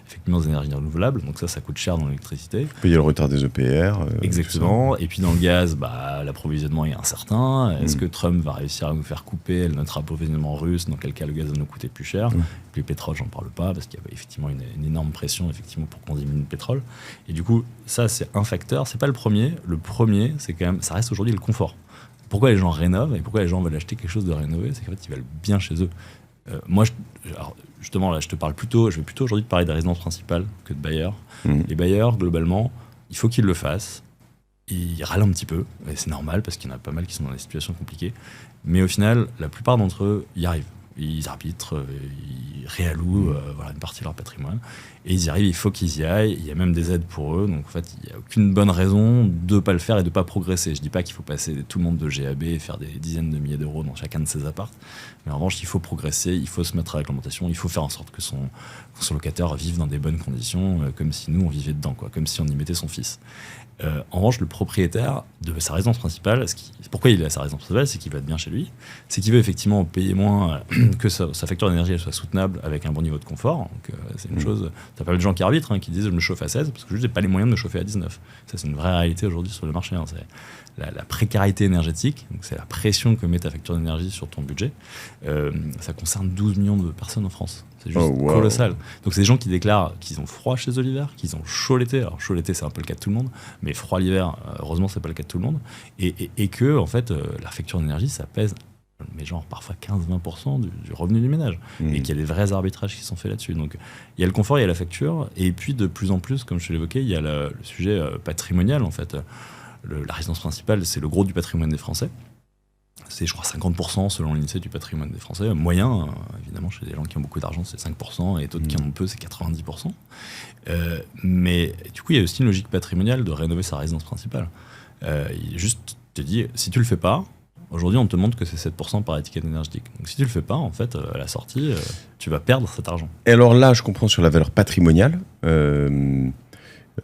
effectivement des énergies renouvelables, donc ça coûte cher dans l'électricité. Payer le retard des EPR. Exactement, et puis dans le gaz, l'approvisionnement est incertain. Est-ce que Trump va réussir à nous faire couper notre approvisionnement russe, dans quel cas le gaz va nous coûter plus cher? Puis le pétrole, j'en parle pas, parce qu'il y a effectivement une énorme pression effectivement, pour qu'on diminue le pétrole. Et du coup, ça, c'est un facteur. C'est pas le premier. Le premier, c'est quand même, ça reste aujourd'hui le confort. Pourquoi les gens rénovent et pourquoi les gens veulent acheter quelque chose de rénové? C'est qu'en fait, ils veulent bien chez eux. Moi, justement, là, je vais plutôt aujourd'hui te parler de résidence principale que de bailleurs. Les bailleurs, globalement, il faut qu'ils le fassent. Ils râlent un petit peu, et c'est normal, parce qu'il y en a pas mal qui sont dans des situations compliquées. Mais au final, la plupart d'entre eux y arrivent. Ils arbitrent, ils réallouent une partie de leur patrimoine. Et ils y arrivent, il faut qu'ils y aillent. Il y a même des aides pour eux. Donc en fait, il n'y a aucune bonne raison de ne pas le faire et de ne pas progresser. Je ne dis pas qu'il faut passer tout le monde de GAB et faire des dizaines de milliers d'euros dans chacun de ses apparts. Mais en revanche, il faut progresser, il faut se mettre à la réglementation, il faut faire en sorte que son locataire vive dans des bonnes conditions, comme si nous, on vivait dedans, comme si on y mettait son fils. En revanche, le propriétaire de sa résidence principale, pourquoi il a sa résidence principale, c'est qu'il va être bien chez lui, c'est qu'il veut effectivement payer moins, que sa facture d'énergie elle soit soutenable avec un bon niveau de confort. Donc, c'est une chose. T'as pas mal de gens qui arbitrent, qui disent je me chauffe à 16 parce que je n'ai pas les moyens de me chauffer à 19. Ça, c'est une vraie réalité aujourd'hui sur le marché. C'est la précarité énergétique, donc c'est la pression que met ta facture d'énergie sur ton budget. Ça concerne 12 millions de personnes en France. C'est juste colossal. Donc c'est des gens qui déclarent qu'ils ont froid chez eux l'hiver, qu'ils ont chaud l'été. Alors chaud l'été, c'est un peu le cas de tout le monde, mais froid l'hiver, heureusement, c'est pas le cas de tout le monde. Et que, en fait, la facture d'énergie, ça pèse, mais genre parfois 15-20% du revenu du ménage. Et qu'il y a des vrais arbitrages qui sont faits là-dessus. Donc il y a le confort, il y a la facture. Et puis de plus en plus, comme je te l'évoquais, il y a le sujet patrimonial, en fait. La résidence principale, c'est le gros du patrimoine des Français. C'est, je crois, 50% selon l'INSEE du patrimoine des Français. Moyen, évidemment, chez des gens qui ont beaucoup d'argent, c'est 5%, et d'autres qui en ont peu, c'est 90%. Mais du coup, il y a aussi une logique patrimoniale de rénover sa résidence principale. Juste te dit, si tu le fais pas, aujourd'hui, on te montre que c'est 7% par étiquette énergétique. Donc si tu le fais pas, en fait, à la sortie, tu vas perdre cet argent. Et alors là, je comprends sur la valeur patrimoniale.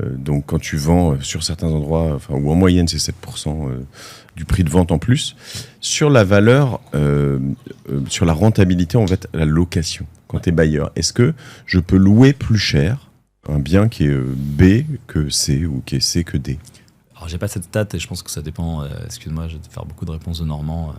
Donc quand tu vends sur certains endroits, ou en moyenne c'est 7% du prix de vente en plus, sur la valeur, sur la rentabilité, en fait, la location, quand tu es bailleur, est-ce que je peux louer plus cher un bien qui est B que C ou qui est C que D? Alors, j'ai pas cette stat et je pense que ça dépend. Excuse-moi, je vais te faire beaucoup de réponses de Normand.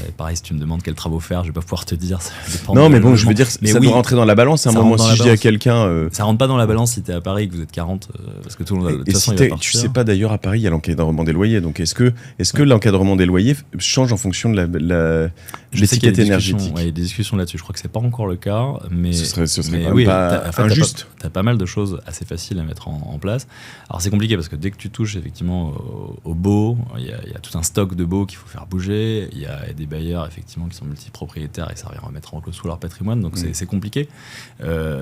Et pareil, si tu me demandes quels travaux faire, je vais pas pouvoir te dire. Ça dépend. Non, mais bon, je veux dire, ça doit rentrer dans la balance. À un moment, si je dis à quelqu'un. Ça rentre pas dans la balance si t'es à Paris et que vous êtes 40, parce que tout le monde. De toute façon, il va partir. Tu sais pas d'ailleurs, à Paris, il y a l'encadrement des loyers. Donc, est-ce que l'encadrement des loyers change en fonction de l'étiquette énergétique? Il y a des discussions là-dessus. Je crois que c'est pas encore le cas, mais ce serait quand même pas injuste. T'as pas mal de choses assez faciles à mettre en place. Alors, c'est compliqué parce que dès que tu touches effectivement au beau, il y a tout un stock de beaux qu'il faut faire bouger. Il y a des bailleurs effectivement qui sont multipropriétaires et ça revient à remettre en cause tout leur patrimoine. Donc c'est compliqué.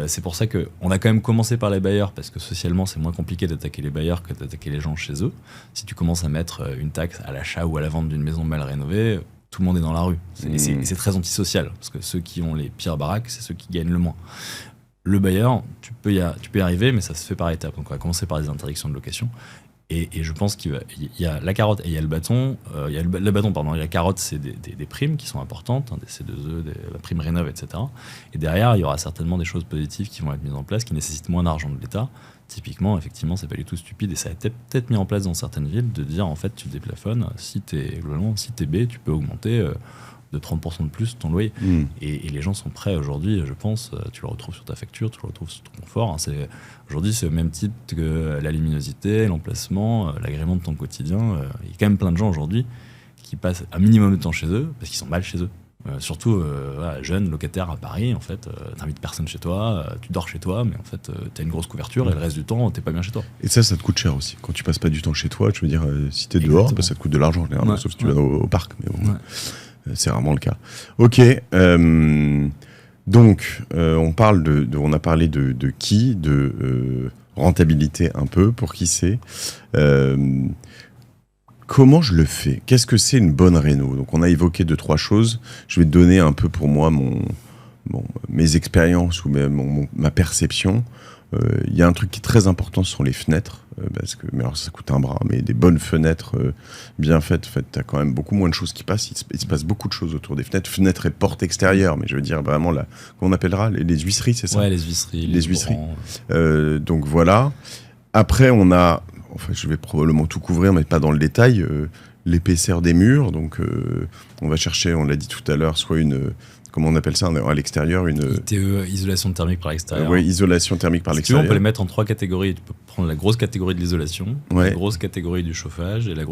C'est pour ça qu'on a quand même commencé par les bailleurs parce que socialement c'est moins compliqué d'attaquer les bailleurs que d'attaquer les gens chez eux. Si tu commences à mettre une taxe à l'achat ou à la vente d'une maison mal rénovée, tout le monde est dans la rue. C'est très antisocial, parce que ceux qui ont les pires baraques, c'est ceux qui gagnent le moins. Le bailleur, tu peux y arriver, mais ça se fait par étapes. Donc on va commencer par des interdictions de location. Et je pense qu'il y a la carotte et il y a le bâton. Il y a le bâton, pardon. La carotte, c'est des primes qui sont importantes, des C2E, la prime rénov', etc. Et derrière, il y aura certainement des choses positives qui vont être mises en place, qui nécessitent moins d'argent de l'État. Typiquement, effectivement, c'est pas du tout stupide et ça a été peut-être mis en place dans certaines villes de dire en fait, tu déplafonnes. Si t'es B, tu peux augmenter de 30% de plus ton loyer. Et les gens sont prêts aujourd'hui, je pense. Tu le retrouves sur ta facture, tu le retrouves sur ton confort. Aujourd'hui, c'est au même type que la luminosité, l'emplacement, l'agrément de ton quotidien. Il y a quand même plein de gens aujourd'hui qui passent un minimum de temps chez eux parce qu'ils sont mal chez eux. Surtout jeunes, locataires à Paris, en fait, t'invites personne chez toi, tu dors chez toi, mais en fait, t'as une grosse couverture et le reste du temps, t'es pas bien chez toi. Et ça te coûte cher aussi. Quand tu passes pas du temps chez toi, tu veux dire, si t'es dehors, ça te coûte de l'argent, généralement, sauf si tu vas au parc. Mais bon, c'est rarement le cas. Ok. Donc, on a parlé de qui, de rentabilité un peu, pour qui c'est. Comment je le fais ? Qu'est-ce que c'est une bonne réno ? Donc, on a évoqué 2-3 choses. Je vais te donner un peu pour moi mes expériences ou ma perception. Il y a un truc qui est très important, ce sont les fenêtres. Mais alors ça coûte un bras, mais des bonnes fenêtres bien faites, en fait, tu as quand même beaucoup moins de choses qui passent. Il se passe beaucoup de choses autour des fenêtres. Fenêtres et portes extérieures, mais je veux dire vraiment, comment on appellera les huisseries, c'est ça ? Ouais, les huisseries. Les huisseries. Donc voilà. Après, je vais probablement tout couvrir, mais pas dans le détail. L'épaisseur des murs, donc on va chercher, on l'a dit tout à l'heure, soit comment on appelle ça à l'extérieur, ITE, isolation thermique par l'extérieur. Oui, isolation thermique par l'extérieur. On peut les mettre en 3 catégories. Tu peux prendre la grosse catégorie de l'isolation, la grosse catégorie du chauffage et la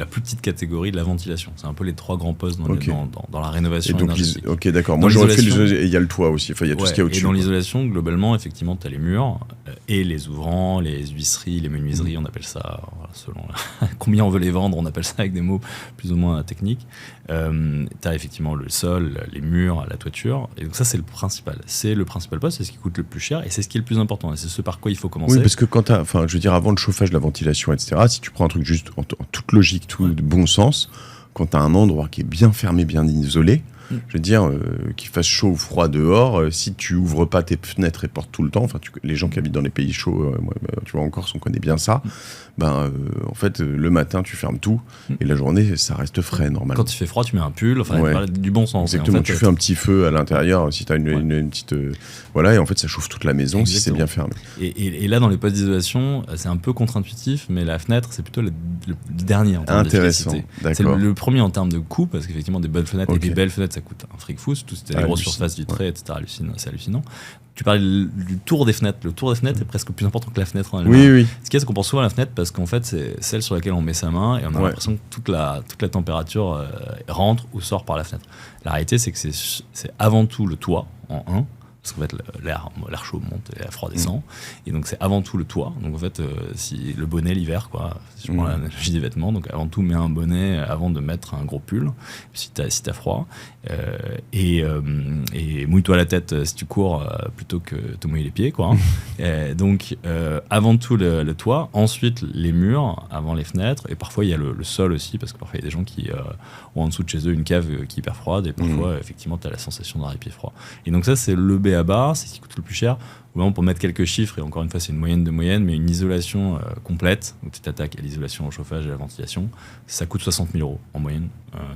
plus petite catégorie de la ventilation. C'est un peu les 3 grands postes dans la rénovation énergétique. Ok, d'accord. Moi, j'aurais fait il y a le toit aussi. Enfin, il y a tout ce qu'il y a au-dessus. Et dans l'isolation, globalement, effectivement, tu as les murs et les ouvrants, les huisseries, les menuiseries, on appelle ça, selon combien on veut les vendre, on appelle ça avec des mots plus ou moins techniques. Tu as effectivement le sol, les murs, la toiture, et donc ça c'est le principal poste, c'est ce qui coûte le plus cher et c'est ce qui est le plus important et c'est ce par quoi il faut commencer. Oui, parce que je veux dire, avant le chauffage, la ventilation, etc., si tu prends un truc juste en toute logique, de bon sens, quand tu as un endroit qui est bien fermé, bien isolé, je veux dire, qu'il fasse chaud ou froid dehors, si tu ouvres pas tes fenêtres et portes tout le temps, les gens qui habitent dans les pays chauds, tu vois, en Corse, on connaît bien ça, en fait, le matin, tu fermes tout, et la journée, ça reste frais, normalement. Quand il fait froid, tu mets un pull, du bon sens. Exactement, en fait, tu fais un petit feu à l'intérieur, si tu as une petite... voilà, et en fait, ça chauffe toute la maison. Exactement. Si c'est bien fermé. Et là, dans les postes d'isolation, c'est un peu contre-intuitif, mais la fenêtre, c'est plutôt le dernier en termes d'efficacité. C'est le premier en termes de coût, parce qu'effectivement, des bonnes fenêtres et des belles fenêtres, ça coûte un fric fou, surtout si tu as des grosses surfaces vitrées, etc. C'est hallucinant. Tu parlais du tour des fenêtres. Le tour des fenêtres est presque plus important que la fenêtre en elle-même. Oui. Ce qu'il y a, c'est qu'on pense souvent à la fenêtre parce qu'en fait, c'est celle sur laquelle on met sa main et on a l'impression que toute la température rentre ou sort par la fenêtre. La réalité, c'est que c'est avant tout le toit en 1. Parce qu'en fait, l'air chaud monte et l'air froid descend. Et donc, c'est avant tout le toit. Donc, en fait, si le bonnet l'hiver, si je prends l'analogie des vêtements, donc avant tout, mets un bonnet avant de mettre un gros pull, si t'as froid. Et mouille-toi la tête si tu cours plutôt que te mouiller les pieds, quoi. Donc, avant tout le toit, ensuite les murs, avant les fenêtres. Et parfois, il y a le sol aussi, parce que parfois, il y a des gens qui ont en dessous de chez eux une cave qui est hyper froide. Et parfois, effectivement, tu as la sensation d'avoir les pieds froids. Et donc, ça, c'est le à bas, c'est ce qui coûte le plus cher. Vraiment, pour mettre quelques chiffres, et encore une fois, c'est une moyenne de moyenne, mais une isolation complète, où tu t'attaques à l'isolation, au chauffage et à la ventilation, ça coûte 60 000 € en moyenne.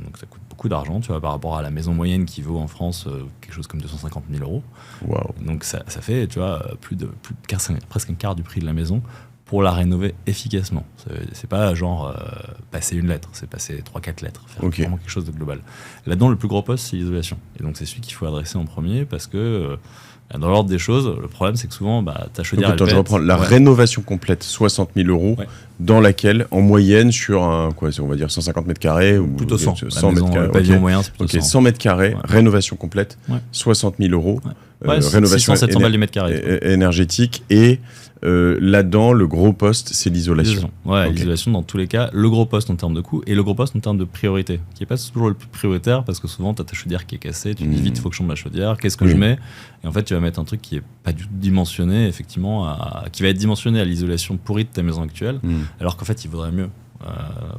Donc ça coûte beaucoup d'argent, tu vois, par rapport à la maison moyenne qui vaut en France quelque chose comme 250 000 €. Wow. Donc ça fait, tu vois, presque un quart du prix de la maison pour la rénover efficacement. C'est pas genre passer une lettre, c'est passer 3-4 lettres, faire vraiment quelque chose de global. Là-dedans, le plus gros poste, c'est l'isolation. Et donc, c'est celui qu'il faut adresser en premier parce que, dans l'ordre des choses, le problème, c'est que souvent, ta chaudière, elle pète. Je reprends la rénovation complète, 60 000 €, dans laquelle, en moyenne, sur on va dire 150 mètres carrés, ou plutôt 100. 100 mètres carrés. Le pavillon moyen, c'est plutôt 100. 100 mètres carrés, rénovation complète, 60 000 €. Rénovation 700 balles du mètre carré. Énergétique et là-dedans, le gros poste, c'est l'isolation. L'isolation dans tous les cas, le gros poste en termes de coût et le gros poste en termes de priorité, qui n'est pas toujours le plus prioritaire parce que souvent, tu as ta chaudière qui est cassée, tu te dis vite, il faut que je change ma chaudière, qu'est-ce que je mets ? Et en fait, tu vas mettre un truc qui n'est pas du tout dimensionné, effectivement, qui va être dimensionné à l'isolation pourrie de ta maison actuelle, alors qu'en fait, il vaudrait mieux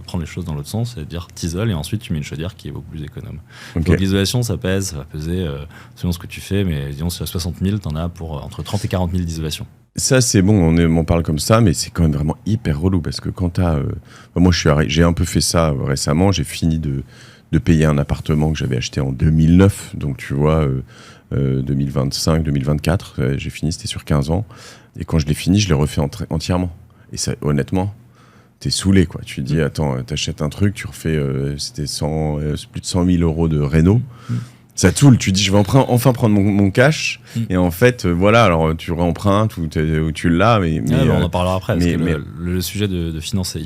prendre les choses dans l'autre sens, c'est-à-dire t'isoles et ensuite tu mets une chaudière qui est beaucoup plus économe. Okay. Donc l'isolation, ça va peser selon ce que tu fais, mais disons sur 60 000, t'en as pour entre 30 et 40 000 d'isolation. Ça, c'est bon, on parle comme ça, mais c'est quand même vraiment hyper relou parce que quand t'as... moi, j'ai un peu fait ça récemment, j'ai fini de payer un appartement que j'avais acheté en 2009, donc tu vois, 2025, 2024, j'ai fini, c'était sur 15 ans, et quand je l'ai fini, je l'ai refait entièrement. Et ça, honnêtement, t'es saoulé, quoi. Tu te dis, attends, t'achètes un truc, tu refais, c'était plus de 100 000 euros de réno. Ça toule, tu dis je vais enfin prendre mon cash et en fait voilà, alors tu réempruntes ou tu l'as mais on en parlera après parce que le sujet de financer,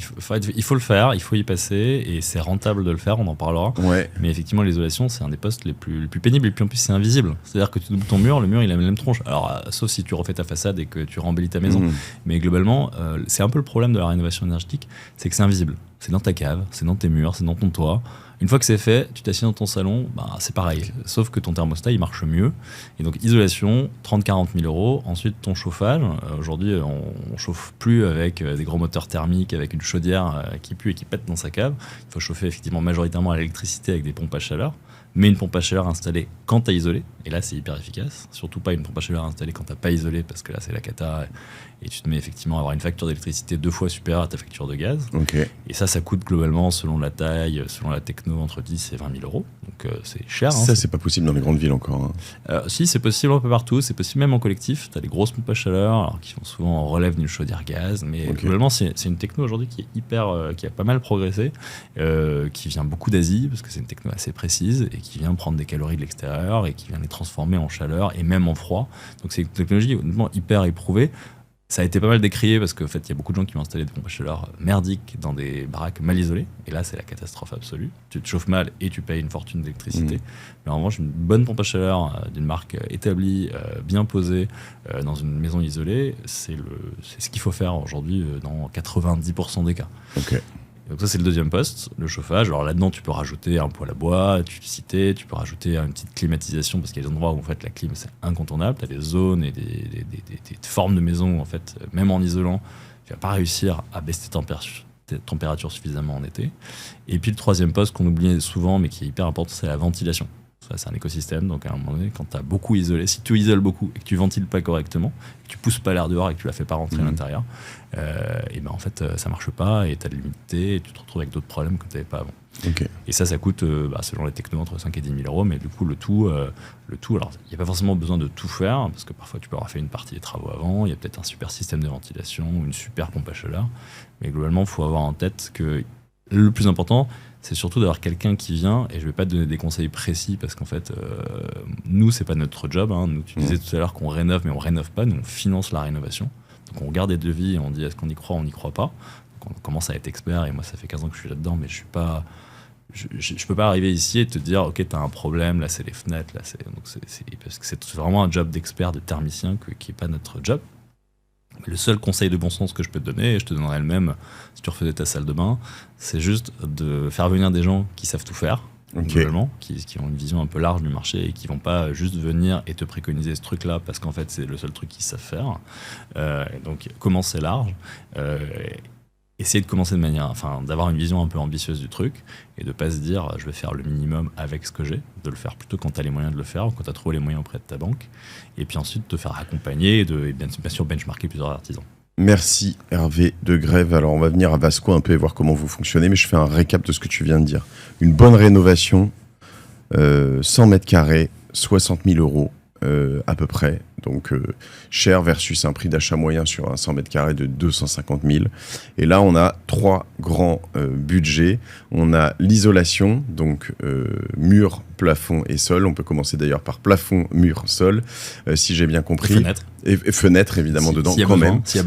il faut le faire, il faut y passer et c'est rentable de le faire, on en parlera. Ouais. Mais effectivement l'isolation c'est un des postes les plus pénibles et puis en plus c'est invisible, c'est-à-dire que tu doubles ton mur, le mur il a la même tronche, alors sauf si tu refais ta façade et que tu rembellis ta maison, mais globalement c'est un peu le problème de la rénovation énergétique, c'est que c'est invisible, c'est dans ta cave, c'est dans tes murs, c'est dans ton toit. Une fois que c'est fait, tu t'assieds dans ton salon, c'est pareil. Okay. Sauf que ton thermostat, il marche mieux. Et donc, isolation, 30-40 000 euros. Ensuite, ton chauffage. Aujourd'hui, on chauffe plus avec des gros moteurs thermiques, avec une chaudière qui pue et qui pète dans sa cave. Il faut chauffer effectivement majoritairement à l'électricité avec des pompes à chaleur. Mais une pompe à chaleur installée quand tu as isolé. Et là, c'est hyper efficace. Surtout pas une pompe à chaleur installée quand tu n'as pas isolé, parce que là, c'est la cata. Et tu te mets effectivement à avoir une facture d'électricité 2 fois supérieure à ta facture de gaz. Okay. Et ça coûte globalement, selon la taille, selon la techno, entre 10 et 20 000 euros. Donc c'est cher. Ça, c'est pas possible dans les grandes villes encore. Si, c'est possible un peu partout. C'est possible même en collectif. Tu as des grosses pompes à chaleur alors, qui sont souvent en relève d'une chaudière gaz. Mais globalement, c'est une techno aujourd'hui qui est qui a pas mal progressé, qui vient beaucoup d'Asie, parce que c'est une techno assez précise, et qui vient prendre des calories de l'extérieur et qui vient les transformer en chaleur et même en froid. Donc c'est une technologie honnêtement hyper éprouvée. Ça a été pas mal décrié parce qu'en fait, il y a beaucoup de gens qui ont installé des pompes à chaleur merdiques dans des baraques mal isolées. Et là, c'est la catastrophe absolue. Tu te chauffes mal et tu payes une fortune d'électricité. Mais en revanche, une bonne pompe à chaleur d'une marque établie, bien posée, dans une maison isolée, c'est ce qu'il faut faire aujourd'hui dans 90% des cas. Okay. Donc ça, c'est le deuxième poste, le chauffage. Alors là-dedans, tu peux rajouter un poêle à bois, tu peux rajouter une petite climatisation, parce qu'il y a des endroits où en fait, la clim, c'est incontournable. Tu as des zones et des formes de maison où, en fait, même en isolant, tu vas pas réussir à baisser tes températures suffisamment en été. Et puis le troisième poste qu'on oublie souvent, mais qui est hyper important, c'est la ventilation. Ça, c'est un écosystème, donc à un moment donné, quand tu as beaucoup isolé, si tu isoles beaucoup et que tu ventiles pas correctement, que tu pousses pas l'air dehors et que tu la fais pas rentrer à l'intérieur, et ben en fait ça marche pas et tu as de l'humidité et tu te retrouves avec d'autres problèmes que tu n'avais pas avant. Okay. Et ça coûte, selon les technos, entre 5 et 10 000 euros, mais du coup le tout alors il n'y a pas forcément besoin de tout faire, parce que parfois tu peux avoir fait une partie des travaux avant, il y a peut-être un super système de ventilation ou une super pompe à chaleur, mais globalement il faut avoir en tête que le plus important, c'est surtout d'avoir quelqu'un qui vient, et je vais pas te donner des conseils précis parce qu'en fait, nous, c'est pas notre job. Nous, tu disais tout à l'heure qu'on rénove, mais on rénove pas, nous, on finance la rénovation. Donc on regarde des devis et on dit est-ce qu'on y croit, on n'y croit pas. Donc on commence à être expert, et moi, ça fait 15 ans que je suis là-dedans, mais je peux pas arriver ici et te dire ok, t'as un problème, là c'est les fenêtres, là c'est. Donc parce que c'est vraiment un job d'expert, de thermicien qui est pas notre job. Le seul conseil de bon sens que je peux te donner, et je te donnerai le même si tu refaisais ta salle de bain, c'est juste de faire venir des gens qui savent tout faire, globalement, qui ont une vision un peu large du marché et qui vont pas juste venir et te préconiser ce truc-là parce qu'en fait c'est le seul truc qu'ils savent faire. Donc commencer large. Essayer de commencer d'avoir une vision un peu ambitieuse du truc et de pas se dire je vais faire le minimum avec ce que j'ai, de le faire plutôt quand tu as les moyens de le faire ou quand tu as trouvé les moyens auprès de ta banque, et puis ensuite te faire accompagner et bien sûr benchmarker plusieurs artisans. Merci Hervé de Grève. Alors on va venir à Vasco un peu et voir comment vous fonctionnez, mais je fais un récap de ce que tu viens de dire. Une bonne rénovation, 100 mètres carrés, 60 000 euros à peu près. Donc cher versus un prix d'achat moyen sur un 100 mètres carrés de 250 000. Et là, on a 3 grands budgets. On a l'isolation, donc mur, plafond et sol. On peut commencer d'ailleurs par plafond, mur, sol, si j'ai bien compris. Et fenêtre, évidemment, dedans, quand même. S'il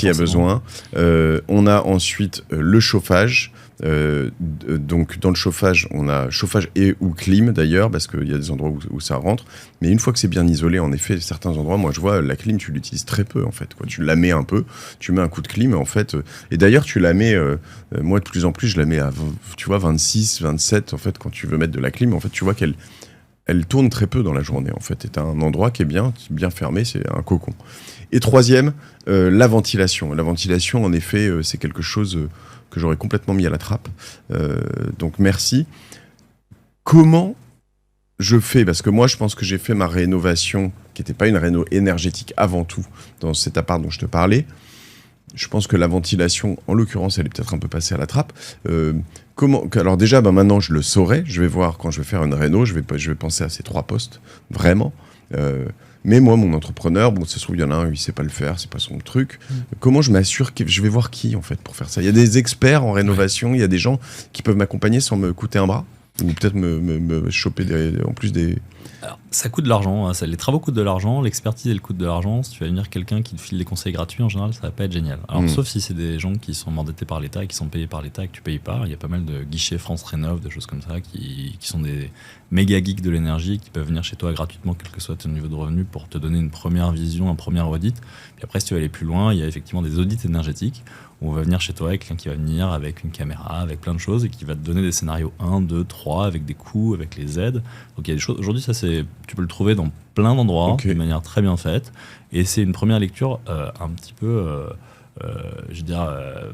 y a besoin. On a ensuite le chauffage. Donc dans le chauffage, on a chauffage et ou clim d'ailleurs, parce qu'il y a des endroits où ça rentre. Mais une fois que c'est bien isolé, en effet, certains endroits, moi je vois la clim, tu l'utilises très peu en fait. Tu la mets un peu, tu mets un coup de clim en fait. Et d'ailleurs, tu la mets, moi de plus en plus, je la mets à 26, 27 en fait. Quand tu veux mettre de la clim, en fait, tu vois qu'elle tourne très peu dans la journée en fait. C'est un endroit qui est bien fermé, c'est un cocon. Et troisième, la ventilation. La ventilation, en effet, c'est quelque chose que j'aurais complètement mis à la trappe. Donc merci. Comment je fais, parce que moi je pense que j'ai fait ma rénovation, qui n'était pas une réno énergétique avant tout, dans cet appart dont je te parlais. Je pense que la ventilation, en l'occurrence, elle est peut-être un peu passée à la trappe. Alors déjà, maintenant je le saurai, je vais voir quand je vais faire une réno, je vais penser à ces 3 postes, vraiment. Mais moi, mon entrepreneur, bon, ça se trouve, il y en a un, il sait pas le faire, c'est pas son truc. Comment je m'assure que je vais voir qui, en fait, pour faire ça? Il y a des experts en rénovation, il y a des gens qui peuvent m'accompagner sans me coûter un bras? Ou peut-être me choper en plus des... Alors, ça coûte de l'argent, hein. Les travaux coûtent de l'argent, l'expertise elle coûte de l'argent. Si tu vas venir quelqu'un qui te file des conseils gratuits, en général, ça va pas être génial. Alors, sauf si c'est des gens qui sont mandatés par l'État et qui sont payés par l'État et que tu payes pas. Il y a pas mal de guichets France Rénov, de choses comme ça, qui sont des méga geeks de l'énergie, qui peuvent venir chez toi gratuitement, quel que soit ton niveau de revenu, pour te donner une première vision, un premier audit. Puis après, si tu veux aller plus loin, il y a effectivement des audits énergétiques où on va venir chez toi avec quelqu'un qui va venir avec une caméra, avec plein de choses et qui va te donner des scénarios 1, 2, 3 avec des coûts, avec les aides. Donc il y a des choses. Aujourd'hui, tu peux le trouver dans plein d'endroits de manière très bien faite. Et c'est une première lecture un petit peu, je dirais,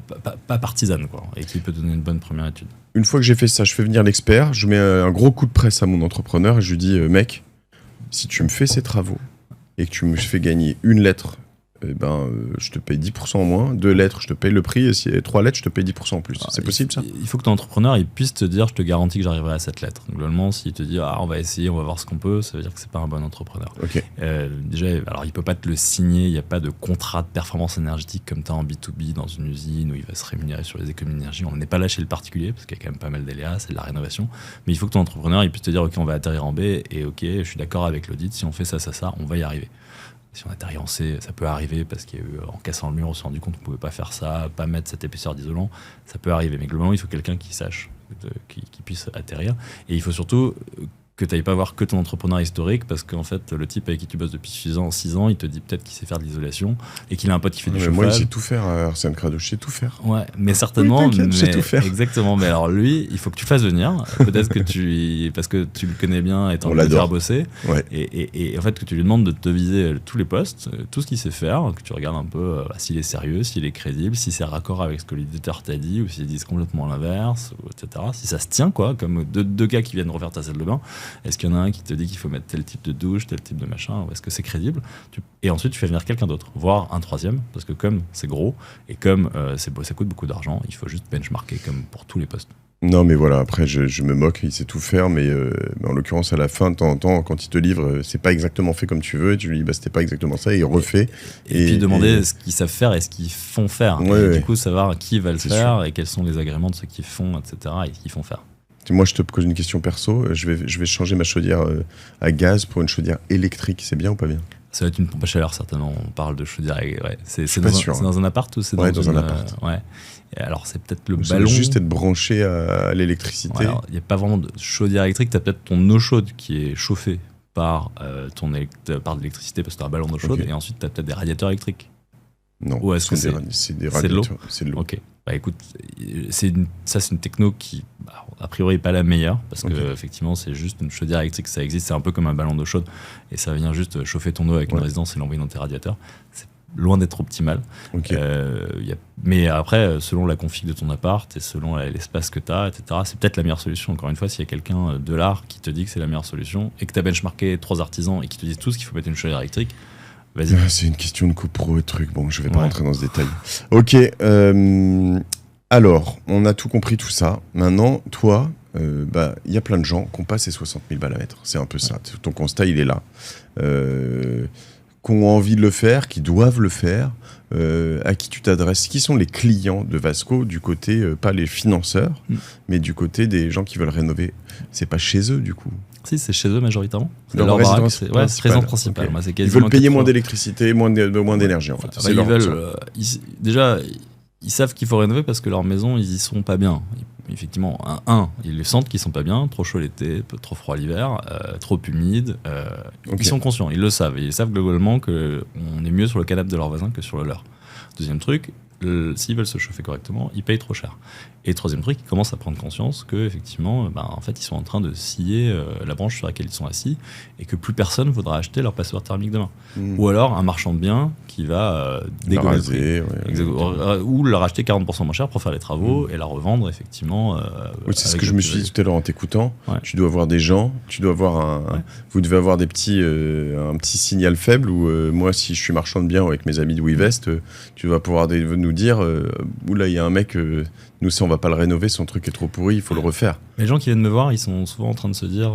pas partisane, quoi, et qui peut donner une bonne première étude. Une fois que j'ai fait ça, je fais venir l'expert, je mets un gros coup de presse à mon entrepreneur et je lui dis mec, si tu me fais ces travaux et que tu me fais gagner une lettre, je te paye 10% en moins. 2 lettres, je te paye le prix. Et si 3 lettres, je te paye 10% en plus. C'est possible, ça? Il faut que ton entrepreneur il puisse te dire, je te garantis que j'arriverai à cette lettre. Globalement, s'il te dit, on va essayer, on va voir ce qu'on peut, ça veut dire que c'est pas un bon entrepreneur. Okay. Déjà, alors il peut pas te le signer, il n'y a pas de contrat de performance énergétique comme tu as en B2B dans une usine où il va se rémunérer sur les économies d'énergie. On n'est pas là chez le particulier parce qu'il y a quand même pas mal d'aléas, c'est de la rénovation. Mais il faut que ton entrepreneur il puisse te dire, ok, on va atterrir en B et ok, je suis d'accord avec l'audit, si on fait ça, on va y arriver. Si on atterrit en C, ça peut arriver parce qu'en cassant le mur, on s'est rendu compte qu'on ne pouvait pas faire ça, pas mettre cette épaisseur d'isolant. Ça peut arriver. Mais globalement, il faut quelqu'un qui sache, qui puisse atterrir. Et il faut surtout que tu n'ailles pas voir que ton entrepreneur historique parce qu'en fait, le type avec qui tu bosses depuis 6 ans, il te dit peut-être qu'il sait faire de l'isolation et qu'il a un pote qui fait du chauffage. Moi, il sait tout faire. Arsène Crado, je sais tout faire. Ouais, mais certainement. Oui, je sais tout faire. Exactement. Mais alors, lui, il faut que tu fasses venir. Peut-être parce que tu le connais bien et tu as envie de le faire bosser. Ouais. Et en fait, que tu lui demandes de te viser tous les postes, tout ce qu'il sait faire, que tu regardes un peu s'il est sérieux, s'il est crédible, si c'est raccord avec ce que l'éditeur t'a dit ou s'ils disent complètement l'inverse, etc. Si ça se tient, quoi, comme deux gars qui viennent refaire ta salle de bain. Est-ce qu'il y en a un qui te dit qu'il faut mettre tel type de douche, tel type de machin, est-ce que c'est crédible? Et ensuite tu fais venir quelqu'un d'autre, voire un troisième, parce que comme c'est gros et comme ça coûte beaucoup d'argent, il faut juste benchmarker comme pour tous les postes. Non mais voilà, après je me moque, il sait tout faire, mais en l'occurrence à la fin, de temps en temps, quand il te livre, c'est pas exactement fait comme tu veux, et tu lui dis c'était pas exactement ça, et il refait. Et puis demander ce qu'ils savent faire et ce qu'ils font faire. Du coup savoir qui va le faire sûr. Et quels sont les agréments de ceux qui font, etc. et qui font faire. Moi, je te pose une question perso. Je vais changer ma chaudière à gaz pour une chaudière électrique. C'est bien ou pas bien? Ça va être une pompe à chaleur, certainement. On parle de chaudière. Ouais. C'est dans un appart ou c'est dans un appart. Ouais. Et alors, c'est peut-être le ballon. Ça va juste être branché à l'électricité. Il n'y a pas vraiment de chaudière électrique. Tu as peut-être ton eau chaude qui est chauffée par de l'électricité parce que tu as un ballon d'eau chaude. Et ensuite, tu as peut-être des radiateurs électriques. Non, c'est des radiateurs. C'est de l'eau. Ok. Bah écoute, c'est une techno qui, a priori, n'est pas la meilleure, parce que effectivement, c'est juste une chaudière électrique, ça existe, c'est un peu comme un ballon d'eau chaude, et ça vient juste chauffer ton eau avec une résidence et l'envoyer dans tes radiateurs. C'est loin d'être optimal. Mais après, selon la config de ton appart et selon l'espace que tu as, etc., c'est peut-être la meilleure solution. Encore une fois, s'il y a quelqu'un de l'art qui te dit que c'est la meilleure solution, et que tu as benchmarké 3 artisans et qui te disent tous qu'il faut mettre une chaudière électrique, vas-y. C'est une question de copro et truc. Bon, je vais pas rentrer dans ce détail. Ok. Alors, on a tout compris, tout ça. Maintenant, toi, y a plein de gens qui n'ont pas ces 60 000 balles à mettre. C'est un peu ça. Ton constat, il est là. Qui ont envie de le faire, qui doivent le faire. À qui tu t'adresses? Qui sont les clients de Vasco du côté, pas les financeurs, mais du côté des gens qui veulent rénover? C'est pas chez eux, du coup? Si, c'est chez eux majoritairement. C'est leur résidence principale. C'est résidence principale. Okay. Moi, ils veulent payer moins d'électricité, moins d'énergie, en fait. Déjà, ils savent qu'il faut rénover parce que leur maison, ils y sont pas bien. Effectivement, ils le sentent qu'ils sont pas bien, trop chaud l'été, trop froid l'hiver, trop humide. Ils sont conscients, ils le savent. Ils savent globalement qu'on est mieux sur le canapé de leur voisin que sur le leur. Deuxième truc, s'ils veulent se chauffer correctement, ils payent trop cher. Et troisième truc, ils commencent à prendre conscience qu'effectivement, en fait, ils sont en train de scier la branche sur laquelle ils sont assis et que plus personne ne voudra acheter leur passoire thermique demain. Ou alors un marchand de biens qui va dégommer le prix. Ou leur acheter 40% moins cher pour faire les travaux et la revendre effectivement. C'est ce que je me suis dit tout à l'heure en t'écoutant. Ouais. Tu dois avoir des gens, vous devez avoir des petits, un petit signal faible où moi, si je suis marchand de biens avec mes amis de WeVest, tu vas pouvoir nous dire oula, il y a un mec, nous, si on va pas le rénover, son truc est trop pourri, il faut le refaire. Les gens qui viennent me voir, ils sont souvent en train de se dire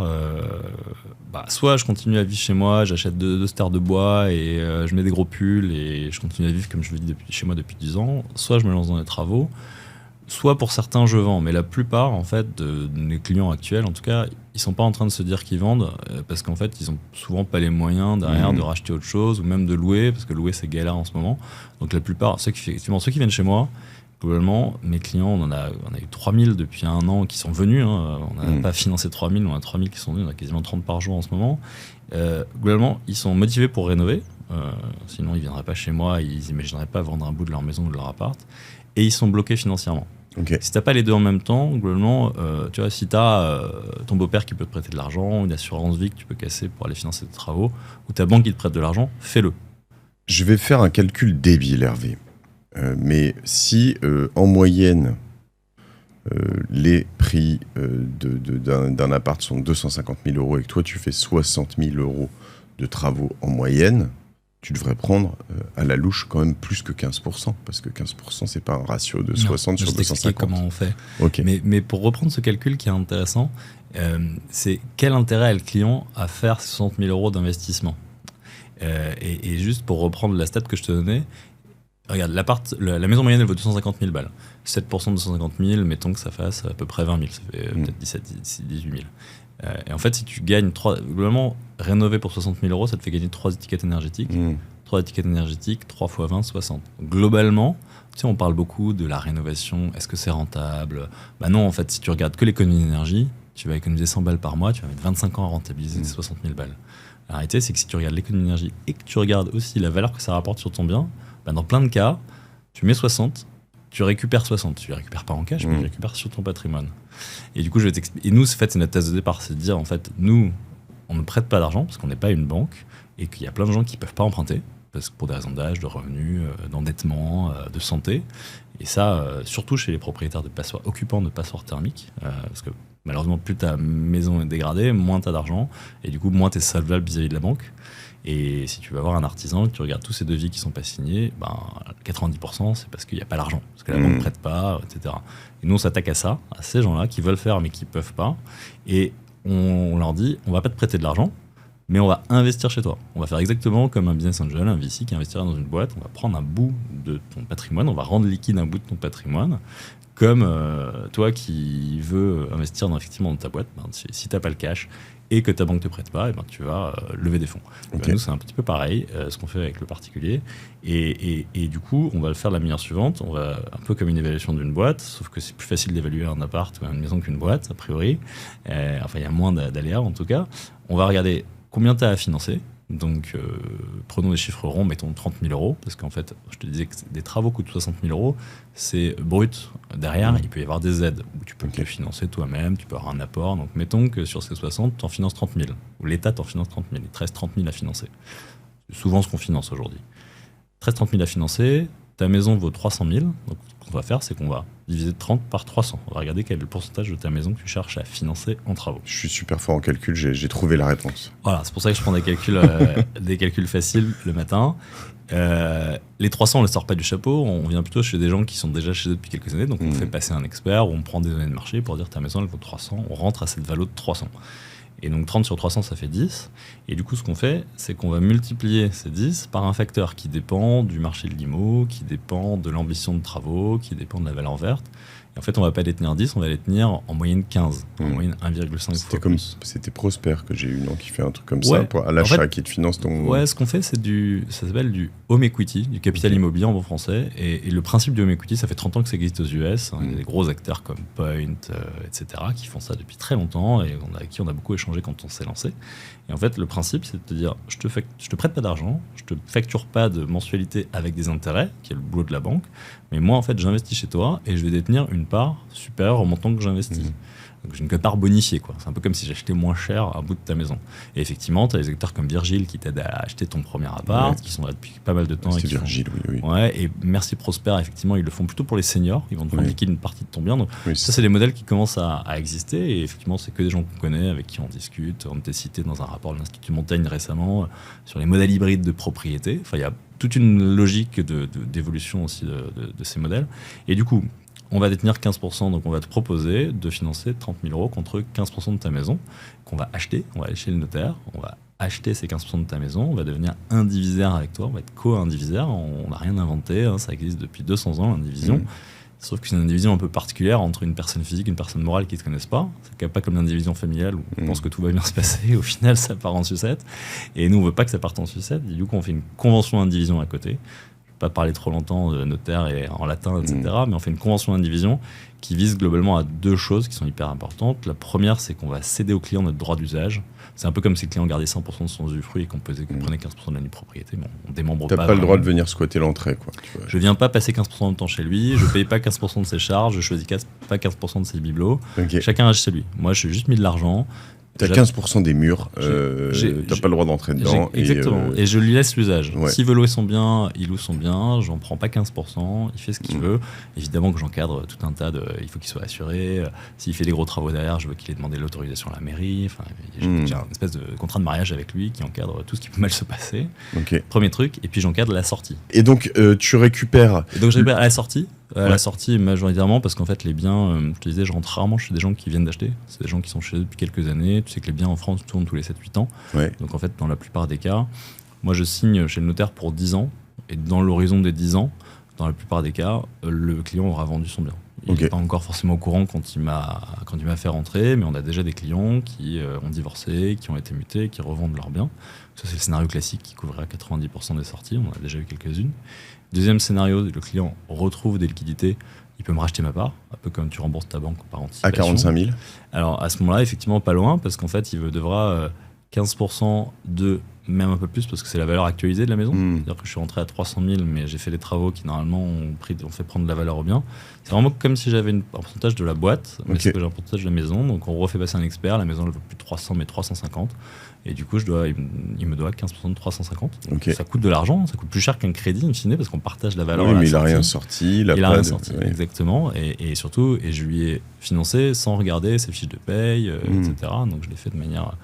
soit je continue à vivre chez moi, j'achète deux stères de bois et je mets des gros pulls et je continue à vivre comme je vis chez moi depuis 10 ans, soit je me lance dans des travaux, soit pour certains je vends, mais la plupart en fait de mes clients actuels, en tout cas, ils sont pas en train de se dire qu'ils vendent parce qu'en fait ils ont souvent pas les moyens derrière de racheter autre chose ou même de louer, parce que louer c'est galère en ce moment. Donc la plupart, ceux qui viennent chez moi, globalement, mes clients, on a eu 3000 depuis un an qui sont venus. On n'a pas financé 3000, on a 3000 qui sont venus, on a quasiment 30 par jour en ce moment. Globalement, ils sont motivés pour rénover. Sinon, ils ne viendraient pas chez moi, ils n'imagineraient pas vendre un bout de leur maison ou de leur appart. Et ils sont bloqués financièrement. Okay. Si tu n'as pas les deux en même temps, globalement, tu vois, si tu as ton beau-père qui peut te prêter de l'argent, une assurance vie que tu peux casser pour aller financer tes travaux, ou ta banque qui te prête de l'argent, fais-le. Je vais faire un calcul débile, Hervé. Mais si en moyenne les prix d'un appart sont 250 000 euros et que toi tu fais 60 000 euros de travaux en moyenne, tu devrais prendre à la louche quand même plus que 15%, parce que 15% c'est pas un ratio de 60 sur 250. Comment on fait. Okay. Mais pour reprendre ce calcul qui est intéressant, c'est quel intérêt a le client à faire 60 000 euros d'investissement et juste pour reprendre la stat que je te donnais, regarde, la maison moyenne, elle vaut 250 000 balles. 7% de 250 000, mettons que ça fasse à peu près 20 000. Ça fait peut-être 18 000. Et en fait, si tu gagnes globalement, rénover pour 60 000 euros, ça te fait gagner 3 étiquettes énergétiques. 3 étiquettes énergétiques, 3 x 20, 60. Globalement, tu sais, on parle beaucoup de la rénovation. Est-ce que c'est rentable ? Non, en fait, si tu regardes que l'économie d'énergie, tu vas économiser 100 balles par mois, tu vas mettre 25 ans à rentabiliser tes 60 000 balles. La réalité, c'est que si tu regardes l'économie d'énergie et que tu regardes aussi la valeur que ça rapporte sur ton bien, dans plein de cas, tu mets 60, tu récupères 60. Tu ne les récupères pas en cash, mais tu les récupères sur ton patrimoine. Et du coup, je vais t'expliquer. Et nous, en fait, c'est notre thèse de départ, c'est de dire, en fait, nous, on ne prête pas d'argent parce qu'on n'est pas une banque et qu'il y a plein de gens qui ne peuvent pas emprunter parce que pour des raisons d'âge, de revenus, d'endettement, de santé. Et ça, surtout chez les propriétaires de passoires, occupants de passoires thermiques, parce que malheureusement, plus ta maison est dégradée, moins tu as d'argent et du coup, moins tu es solvable vis-à-vis de la banque. Et si tu vas voir un artisan, que tu regardes tous ces devis qui ne sont pas signés, 90% c'est parce qu'il n'y a pas l'argent, parce que la banque ne prête pas, etc. Et nous, on s'attaque à ça, à ces gens-là qui veulent faire mais qui ne peuvent pas. Et on leur dit, on ne va pas te prêter de l'argent, mais on va investir chez toi. On va faire exactement comme un business angel, un VC qui investira dans une boîte. On va prendre un bout de ton patrimoine, on va rendre liquide un bout de ton patrimoine, comme toi qui veux investir effectivement dans ta boîte. Si tu n'as pas le cash et que ta banque ne te prête pas, tu vas lever des fonds. Okay. Nous, c'est un petit peu pareil, ce qu'on fait avec le particulier. Et du coup, on va le faire de la manière suivante. On va un peu comme une évaluation d'une boîte, sauf que c'est plus facile d'évaluer un appart ou une maison qu'une boîte, a priori. Il y a moins d'aléas, en tout cas. On va regarder combien tu as à financer. Donc, prenons des chiffres ronds, mettons 30 000 euros, parce qu'en fait, je te disais que des travaux coûtent 60 000 euros, c'est brut. Derrière, il peut y avoir des aides, où tu peux te financer toi-même, tu peux avoir un apport. Donc, mettons que sur ces 60, tu en finances 30 000, ou l'État t'en finance 30 000, il te reste 30 000 à financer. C'est souvent ce qu'on finance aujourd'hui. Il te reste 30 000 à financer, ta maison vaut 300 000, donc ce qu'on va faire, c'est qu'on va diviser 30 par 300. On va regarder quel est le pourcentage de ta maison que tu cherches à financer en travaux. Je suis super fort en calcul, j'ai trouvé la réponse. Voilà, c'est pour ça que je prends des calculs faciles le matin. Les 300, on ne les sort pas du chapeau, on vient plutôt chez des gens qui sont déjà chez eux depuis quelques années, donc on fait passer un expert, ou on prend des données de marché pour dire ta maison elle vaut 300, on rentre à cette valeur de 300. Et donc 30 sur 300, ça fait 10. Et du coup, ce qu'on fait, c'est qu'on va multiplier ces 10 par un facteur qui dépend du marché de l'IMO, qui dépend de l'ambition de travaux, qui dépend de la valeur verte. Et en fait, on va pas les tenir 10, on va les tenir en moyenne 15, en moyenne 1,5 fois plus. C'était Prosper que j'ai eu, non, qui fait un truc comme ça, à l'achat, qui te finance ton... Ouais, ce qu'on fait, ça s'appelle du home equity, du capital immobilier en bon français. Et le principe du home equity, ça fait 30 ans que ça existe aux US. Il y a des gros acteurs comme Point, etc., qui font ça depuis très longtemps et avec qui on a beaucoup échangé quand on s'est lancé. Et en fait, le principe, c'est de te dire, je te prête pas d'argent, je te facture pas de mensualité avec des intérêts, qui est le boulot de la banque, mais moi, en fait, j'investis chez toi et je vais détenir une part supérieure au montant que j'investis. Donc j'ai une part bonifiée, quoi. C'est un peu comme si j'achetais moins cher un bout de ta maison. Et effectivement, tu as des acteurs comme Virgile qui t'aident à acheter ton premier appart, qui sont là depuis pas mal de temps. C'est Virgile, oui. Ouais, et Merci Prosper, effectivement, ils le font plutôt pour les seniors. Ils vont te liquider une partie de ton bien. Donc ça, c'est des modèles qui commencent à exister. Et effectivement, c'est que des gens qu'on connaît, avec qui on discute. On était cité dans un rapport de l'Institut Montaigne récemment sur les modèles hybrides de propriété. Enfin, il y a toute une logique d'évolution aussi de ces modèles. Et du coup, on va détenir 15%, donc on va te proposer de financer 30 000 euros contre 15% de ta maison qu'on va acheter. On va aller chez le notaire, on va acheter ces 15% de ta maison, on va devenir indivisaire avec toi, on va être co-indivisaire, on n'a rien inventé, ça existe depuis 200 ans l'indivision. Sauf que c'est une indivision un peu particulière entre une personne physique et une personne morale qui ne se connaissent pas. C'est pas comme l'indivision familiale où on pense que tout va bien se passer. Au final, ça part en sucette. Et nous, on ne veut pas que ça parte en sucette. Et du coup, on fait une convention d'indivision à côté. Je ne vais pas parler trop longtemps de notaire et en latin, etc. Mais on fait une convention d'indivision qui vise globalement à deux choses qui sont hyper importantes. La première, c'est qu'on va céder au client notre droit d'usage. C'est un peu comme si le client gardait 100% de son usufruit et qu'on prenait 15% de la nue propriété. Mais on démembre pas. T'as pas le droit de venir squatter l'entrée, quoi. Je viens pas passer 15% de temps chez lui, je paye pas 15% de ses charges, je choisis pas 15% de ses bibelots. Okay. Chacun achète chez lui. Moi, je suis juste mis de l'argent. T'as 15% des murs, t'as pas le droit d'entrer dedans. Exactement. Et je lui laisse l'usage. Ouais. S'il veut louer son bien, il loue son bien. J'en prends pas 15%. Il fait ce qu'il veut. Évidemment que j'encadre tout un tas de. Il faut qu'il soit assuré. S'il fait des gros travaux derrière, je veux qu'il ait demandé l'autorisation à la mairie. Enfin, j'ai une espèce de contrat de mariage avec lui qui encadre tout ce qui peut mal se passer. Okay. Premier truc. Et puis j'encadre la sortie. Et donc tu récupères. Et donc je récupère à la sortie. La sortie majoritairement parce qu'en fait les biens, je te disais, je rentre rarement chez des gens qui viennent d'acheter, c'est des gens qui sont chez eux depuis quelques années. Tu sais que les biens en France tournent tous les 7-8 ans, donc en fait dans la plupart des cas, moi je signe chez le notaire pour 10 ans et dans l'horizon des 10 ans, dans la plupart des cas, le client aura vendu son bien. Il n'est pas encore forcément au courant quand il m'a fait rentrer, mais on a déjà des clients qui ont divorcé, qui ont été mutés, qui revendent leurs biens. Ça c'est le scénario classique qui couvrirait 90% des sorties, on en a déjà eu quelques-unes. Deuxième scénario, le client retrouve des liquidités, il peut me racheter ma part, un peu comme tu rembourses ta banque par anticipation. À 45 000 ? Alors à ce moment-là, effectivement, pas loin, parce qu'en fait, il devra 15% de, même un peu plus, parce que c'est la valeur actualisée de la maison. C'est-à-dire que je suis rentré à 300 000, mais j'ai fait des travaux qui normalement ont fait prendre de la valeur au bien. C'est vraiment comme si j'avais un pourcentage de la boîte, mais c'est que j'ai un pourcentage de la maison. Donc on refait passer un expert, la maison elle vaut plus de 300, mais 350. Et du coup, il me doit 15% de 350. Donc ça coûte de l'argent, ça coûte plus cher qu'un crédit, in fine, parce qu'on partage la valeur. Oui, mais il n'a rien sorti. Il n'a rien sorti, exactement. Et surtout, je lui ai financé sans regarder ses fiches de paye, etc. Donc je l'ai fait de manière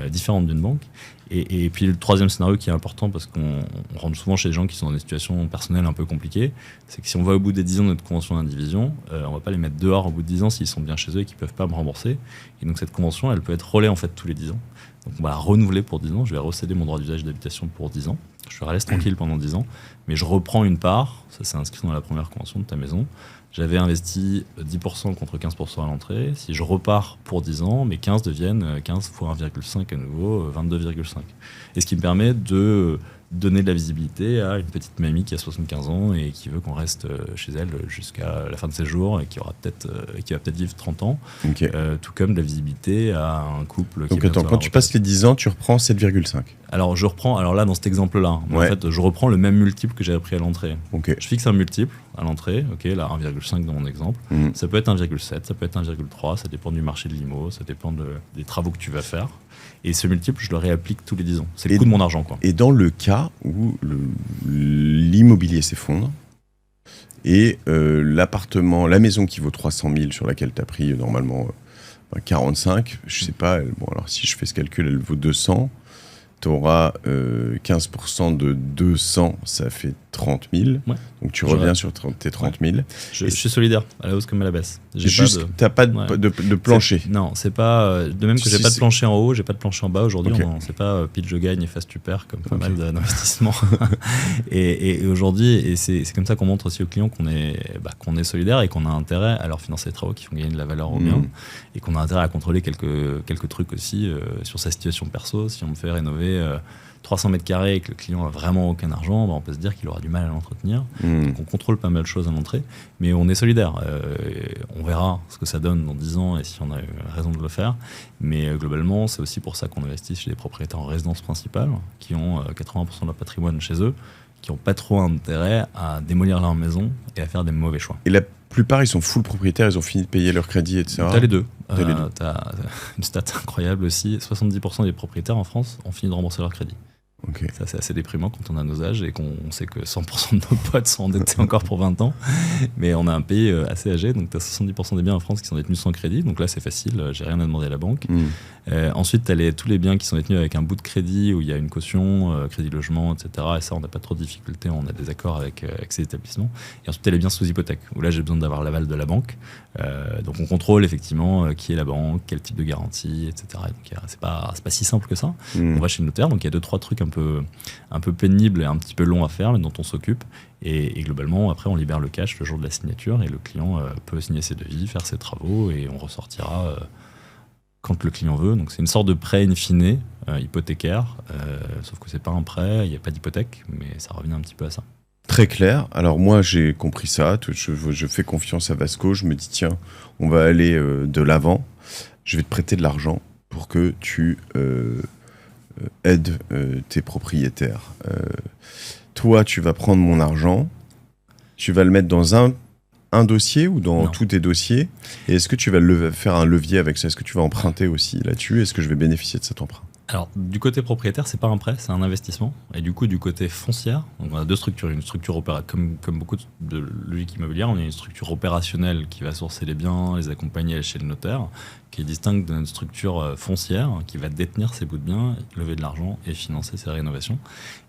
différente d'une banque. Et puis le troisième scénario qui est important, parce qu'on rentre souvent chez des gens qui sont dans des situations personnelles un peu compliquées, c'est que si on va au bout des 10 ans de notre convention d'indivision, on ne va pas les mettre dehors au bout de 10 ans s'ils sont bien chez eux et qu'ils ne peuvent pas me rembourser. Et donc cette convention, elle peut être relais en fait tous les 10 ans. Donc on va la renouveler pour 10 ans, je vais recéder mon droit d'usage d'habitation pour 10 ans, je la laisse tranquille pendant 10 ans, mais je reprends une part, ça c'est inscrit dans la première convention de ta maison, j'avais investi 10% contre 15% à l'entrée, si je repars pour 10 ans, mes 15 deviennent 15 fois 1,5 à nouveau, 22,5. Et ce qui me permet de donner de la visibilité à une petite mamie qui a 75 ans et qui veut qu'on reste chez elle jusqu'à la fin de ses jours et qui va peut-être vivre 30 ans. Tout comme de la visibilité à un couple. Donc attends, quand tu passes les 10 ans, tu reprends 7,5. Alors là, dans cet exemple-là, en fait, je reprends le même multiple que j'avais pris à l'entrée. Je fixe un multiple à l'entrée, là 1,5 dans mon exemple. Ça peut être 1,7, ça peut être 1,3, ça dépend du marché de l'IMO, ça dépend des travaux que tu vas faire. Et ce multiple, je le réapplique tous les 10 ans. C'est le coût de mon argent, quoi. Et dans le cas où l'immobilier s'effondre et l'appartement, la maison qui vaut 300 000 sur laquelle tu as pris normalement 45, je sais pas, alors si je fais ce calcul, elle vaut 200, tu auras 15% de 200, ça fait 30 000. Ouais. Donc tu reviens sur tes 30 000. Je suis solidaire, à la hausse comme à la baisse. Juste, t'as pas de plancher. Non, c'est pas. De même que j'ai pas de plancher en haut, j'ai pas de plancher en bas aujourd'hui. Okay. C'est pas pitch je gagne et fast tu perds comme pas mal d'investissements. et aujourd'hui, et c'est comme ça qu'on montre aussi aux clients qu'on est solidaire et qu'on a intérêt à leur financer des travaux qui font gagner de la valeur au bien et qu'on a intérêt à contrôler quelques trucs aussi sur sa situation perso. Si on me fait rénover 300 mètres carrés et que le client a vraiment aucun argent, on peut se dire qu'il aura du mal à l'entretenir. Donc on contrôle pas mal de choses à l'entrée, mais on est solidaire. On verra ce que ça donne dans 10 ans et si on a raison de le faire. Mais globalement, c'est aussi pour ça qu'on investit chez des propriétaires en résidence principale qui ont 80% de leur patrimoine chez eux, qui n'ont pas trop intérêt à démolir leur maison et à faire des mauvais choix. Et la plupart, ils sont full propriétaires, ils ont fini de payer leur crédit, etc. T'as les deux. T'as une stat incroyable aussi, 70% des propriétaires en France ont fini de rembourser leur crédit. Okay. Ça, c'est assez déprimant quand on a nos âges et qu'on sait que 100% de nos potes sont endettés encore pour 20 ans. Mais on a un pays assez âgé, donc tu as 70% des biens en France qui sont détenus sans crédit. Donc là, c'est facile, j'ai rien à demander à la banque. Ensuite, tu as tous les biens qui sont détenus avec un bout de crédit où il y a une caution, crédit logement, etc. Et ça, on n'a pas trop de difficultés, on a des accords avec ces établissements. Et ensuite, tu as les biens sous hypothèque, où là, j'ai besoin d'avoir l'aval de la banque. Donc on contrôle effectivement qui est la banque, quel type de garantie, etc. Donc c'est pas si simple que ça. On va chez le notaire, donc il y a 2-3 trucs un peu pénibles et un petit peu longs à faire, mais dont on s'occupe. Et globalement, après, on libère le cash le jour de la signature et le client peut signer ses devis, faire ses travaux et on ressortira quand le client veut. Donc c'est une sorte de prêt in fine hypothécaire, sauf que c'est pas un prêt, il n'y a pas d'hypothèque, mais ça revient un petit peu à ça. Très clair. Alors moi, j'ai compris ça. Je fais confiance à Vasco. Je me dis, tiens, on va aller de l'avant. Je vais te prêter de l'argent pour que tu aides tes propriétaires. Toi, tu vas prendre mon argent. Tu vas le mettre dans un dossier ou dans tous tes dossiers. Et est-ce que tu vas faire un levier avec ça? Est-ce que tu vas emprunter aussi là-dessus? Est-ce que je vais bénéficier de cet emprunt? Alors, du côté propriétaire, c'est pas un prêt, c'est un investissement. Et du coup, du côté foncière, donc on a deux structures. Une structure opérationnelle, comme beaucoup de logiques immobilières, on a une structure opérationnelle qui va sourcer les biens, les accompagner chez le notaire, qui est distincte d'une structure foncière qui va détenir ses bouts de biens, lever de l'argent et financer ses rénovations.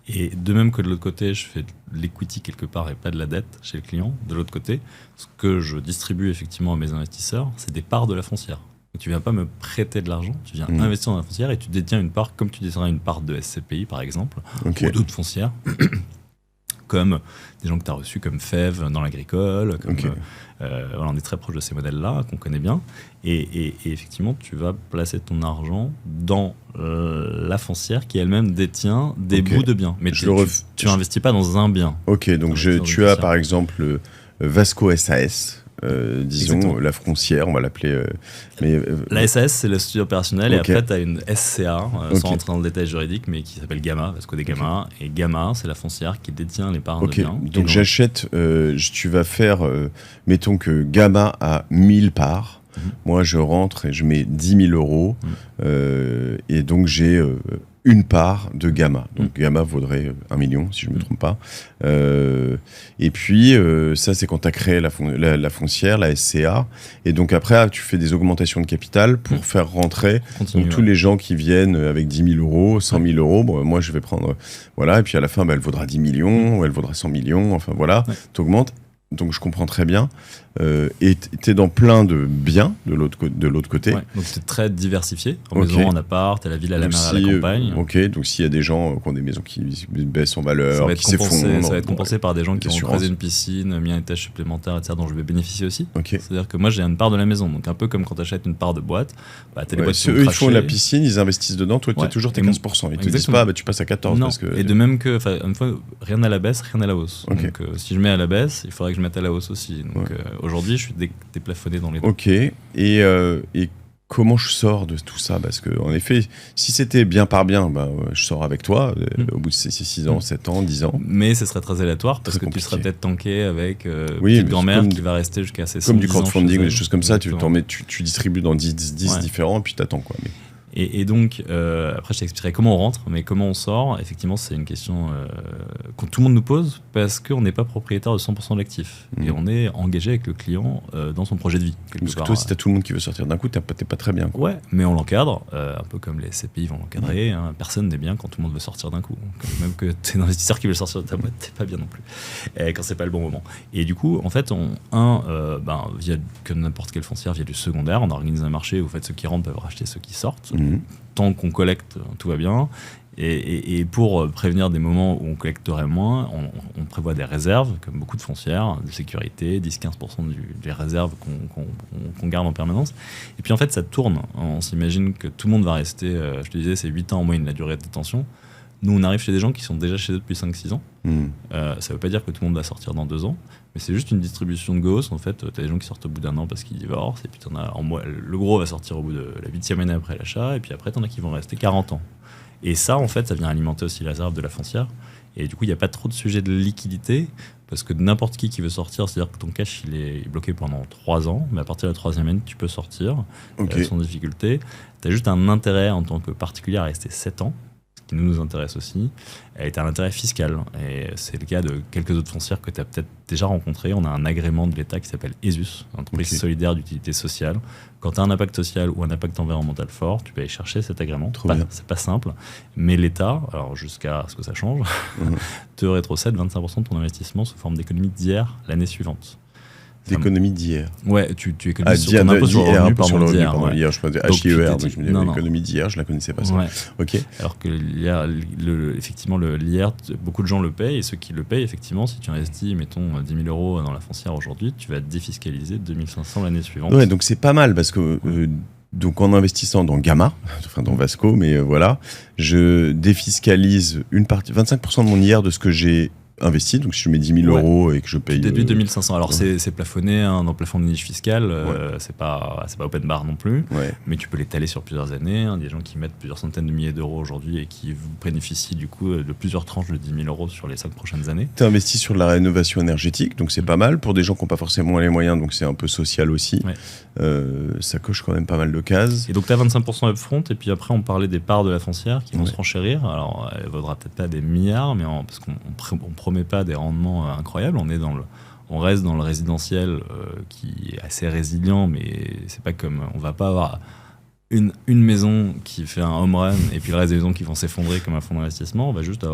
Et de même que de l'autre côté, je fais de l'equity quelque part et pas de la dette chez le client, de l'autre côté, ce que je distribue effectivement à mes investisseurs, c'est des parts de la foncière. Tu ne viens pas me prêter de l'argent, tu viens investir dans la foncière et tu détiens une part, comme tu détiendrais une part de SCPI par exemple, ou d'autres foncières, comme des gens que tu as reçus comme Fève dans l'agricole. Voilà, on est très proche de ces modèles-là, qu'on connaît bien. Et effectivement, tu vas placer ton argent dans la foncière qui elle-même détient des bouts de biens. Mais tu n'investis pas dans un bien. Ok, donc tu as par exemple Vasco SAS. Disons, exactement. La foncière, on va l'appeler. La SAS, c'est la structure opérationnelle, et après, tu as une SCA, sans rentrer dans le détail juridique, mais qui s'appelle Gamma, Vasco des Gamma. Et Gamma, c'est la foncière qui détient les parts de biens. Donc j'achète, tu vas faire, mettons que Gamma a 1000 parts. Moi, je rentre et je mets 10 000 euros. Et donc, j'ai une part de Gamma. Donc Gamma vaudrait 1 million, si je ne me trompe pas. Et puis, ça, c'est quand tu as créé la foncière, la SCA. Et donc après, tu fais des augmentations de capital pour faire rentrer donc, tous les gens qui viennent avec 10 000 euros, 100 000 euros. Bon, moi, je vais prendre... Voilà. Et puis à la fin, elle vaudra 10 millions, ou elle vaudra 100 millions. Enfin, voilà. Tu augmentes. Donc je comprends très bien. Et tu es dans plein de biens de l'autre côté. Ouais, donc c'est très diversifié. En maison, en appart, à la ville, à la mer, à la campagne. Donc s'il y a des gens qui ont des maisons qui baissent en valeur, qui s'effondrent. Ça va être compensé par des gens qui ont creusé une piscine, mis un étage supplémentaire, etc., dont je vais bénéficier aussi. C'est-à-dire que moi, j'ai une part de la maison. Donc un peu comme quand tu achètes une part de boîte, tu as les boîtes qui eux, ils font la piscine, ils investissent dedans. Toi, tu as toujours tes 15%. Ils te disent pas, tu passes à 14%. Non. Parce que... Et de même que, une fois, rien à la baisse, rien à la hausse. Donc si je mets à la baisse, il faudrait que je mette à la hausse aussi. Donc aujourd'hui, je suis déplafonné dans les deux. Ok. Et comment je sors de tout ça? Parce que en effet, si c'était bien par bien, je sors avec toi au bout de ces 6 ans, 7 ans, 10 ans. Mais ce serait très aléatoire parce que tu seras peut-être tanké avec petite grand-mère qui va rester jusqu'à ses 110 ans. Comme du crowdfunding, des choses comme ça, tu distribues dans 10 différents et puis t'attends quoi. Et donc, après, je t'expliquerai comment on rentre, mais comment on sort, effectivement, c'est une question que tout le monde nous pose parce qu'on n'est pas propriétaire de 100% de l'actif. Et on est engagé avec le client dans son projet de vie. Parce que toi, si tu as tout le monde qui veut sortir d'un coup, t'es pas très bien. Ouais, mais on l'encadre, un peu comme les CPI vont l'encadrer. Hein, personne n'est bien quand tout le monde veut sortir d'un coup. Donc, même que tu es un investisseur qui veut sortir de ta boîte, t'es pas bien non plus. Quand c'est pas le bon moment. Et du coup, en fait, via que n'importe quelle foncière, via du secondaire, on organise un marché où en fait, ceux qui rentrent peuvent racheter ceux qui sortent. Tant qu'on collecte, tout va bien. Et pour prévenir des moments où on collecterait moins, on prévoit des réserves, comme beaucoup de foncières, de sécurité, 10-15% des réserves qu'on garde en permanence. Et puis en fait, ça tourne. On s'imagine que tout le monde va rester, je te disais, c'est 8 ans en moyenne la durée de détention. Nous, on arrive chez des gens qui sont déjà chez eux depuis 5-6 ans. Ça ne veut pas dire que tout le monde va sortir dans 2 ans, mais c'est juste une distribution de gosses. En fait, tu as des gens qui sortent au bout d'1 an parce qu'ils divorcent, et puis le gros va sortir au bout de la 8e année après l'achat, et puis après, tu en as qui vont rester 40 ans. Et ça, en fait, ça vient alimenter aussi la réserve de la foncière. Et du coup, il n'y a pas trop de sujet de liquidité, parce que n'importe qui veut sortir, c'est-à-dire que ton cash, il est bloqué pendant 3 ans, mais à partir de la 3e année, tu peux sortir sans difficulté. Tu as juste un intérêt en tant que particulier à rester 7 ans. Qui nous intéresse aussi, est un intérêt fiscal. Et c'est le cas de quelques autres foncières que tu as peut-être déjà rencontrées. On a un agrément de l'État qui s'appelle ESUS, entreprise solidaire d'utilité sociale. Quand tu as un impact social ou un impact environnemental fort, tu peux aller chercher cet agrément. C'est pas simple, mais l'État, alors jusqu'à ce que ça change, te rétrocède 25% de ton investissement sous forme d'économie d'hier l'année suivante. D'économie d'hier. Ouais, tu économises sur ton impôt sur le revenu, pardon, d'hier. Ouais. Hier, je pensais HIER, donc je me disais l'économie d'hier, je la connaissais pas ça. Ouais. Ok. Alors que effectivement, l'hier, beaucoup de gens le payent, et ceux qui le payent, effectivement, si tu investis, mettons, 10 000 euros dans la foncière aujourd'hui, tu vas défiscaliser 2 500 l'année suivante. Ouais, donc c'est pas mal, parce que donc en investissant dans Gamma, enfin dans Vasco, mais voilà, je défiscalise une partie, 25% de mon IR de ce que j'ai investi, donc si je mets 10 000 euros et que je paye... Tu déduis 2 500. Alors c'est plafonné dans le plafond de niche fiscale, c'est pas open bar non plus, mais tu peux l'étaler sur plusieurs années. Des gens qui mettent plusieurs centaines de milliers d'euros aujourd'hui et qui bénéficient du coup de plusieurs tranches de 10 000 euros sur les 5 prochaines années. Tu as investi sur la rénovation énergétique, donc c'est pas mal. Pour des gens qui n'ont pas forcément les moyens, donc c'est un peu social aussi. Ça coche quand même pas mal de cases. Et donc tu as 25% upfront, et puis après on parlait des parts de la foncière qui vont se renchérir. Alors elle ne vaudra peut-être pas des milliards, mais parce qu'on promet pas des rendements incroyables. On reste dans le résidentiel qui est assez résilient, mais c'est pas comme on va pas avoir une maison qui fait un home run et puis le reste des maisons qui vont s'effondrer comme un fonds d'investissement. On va juste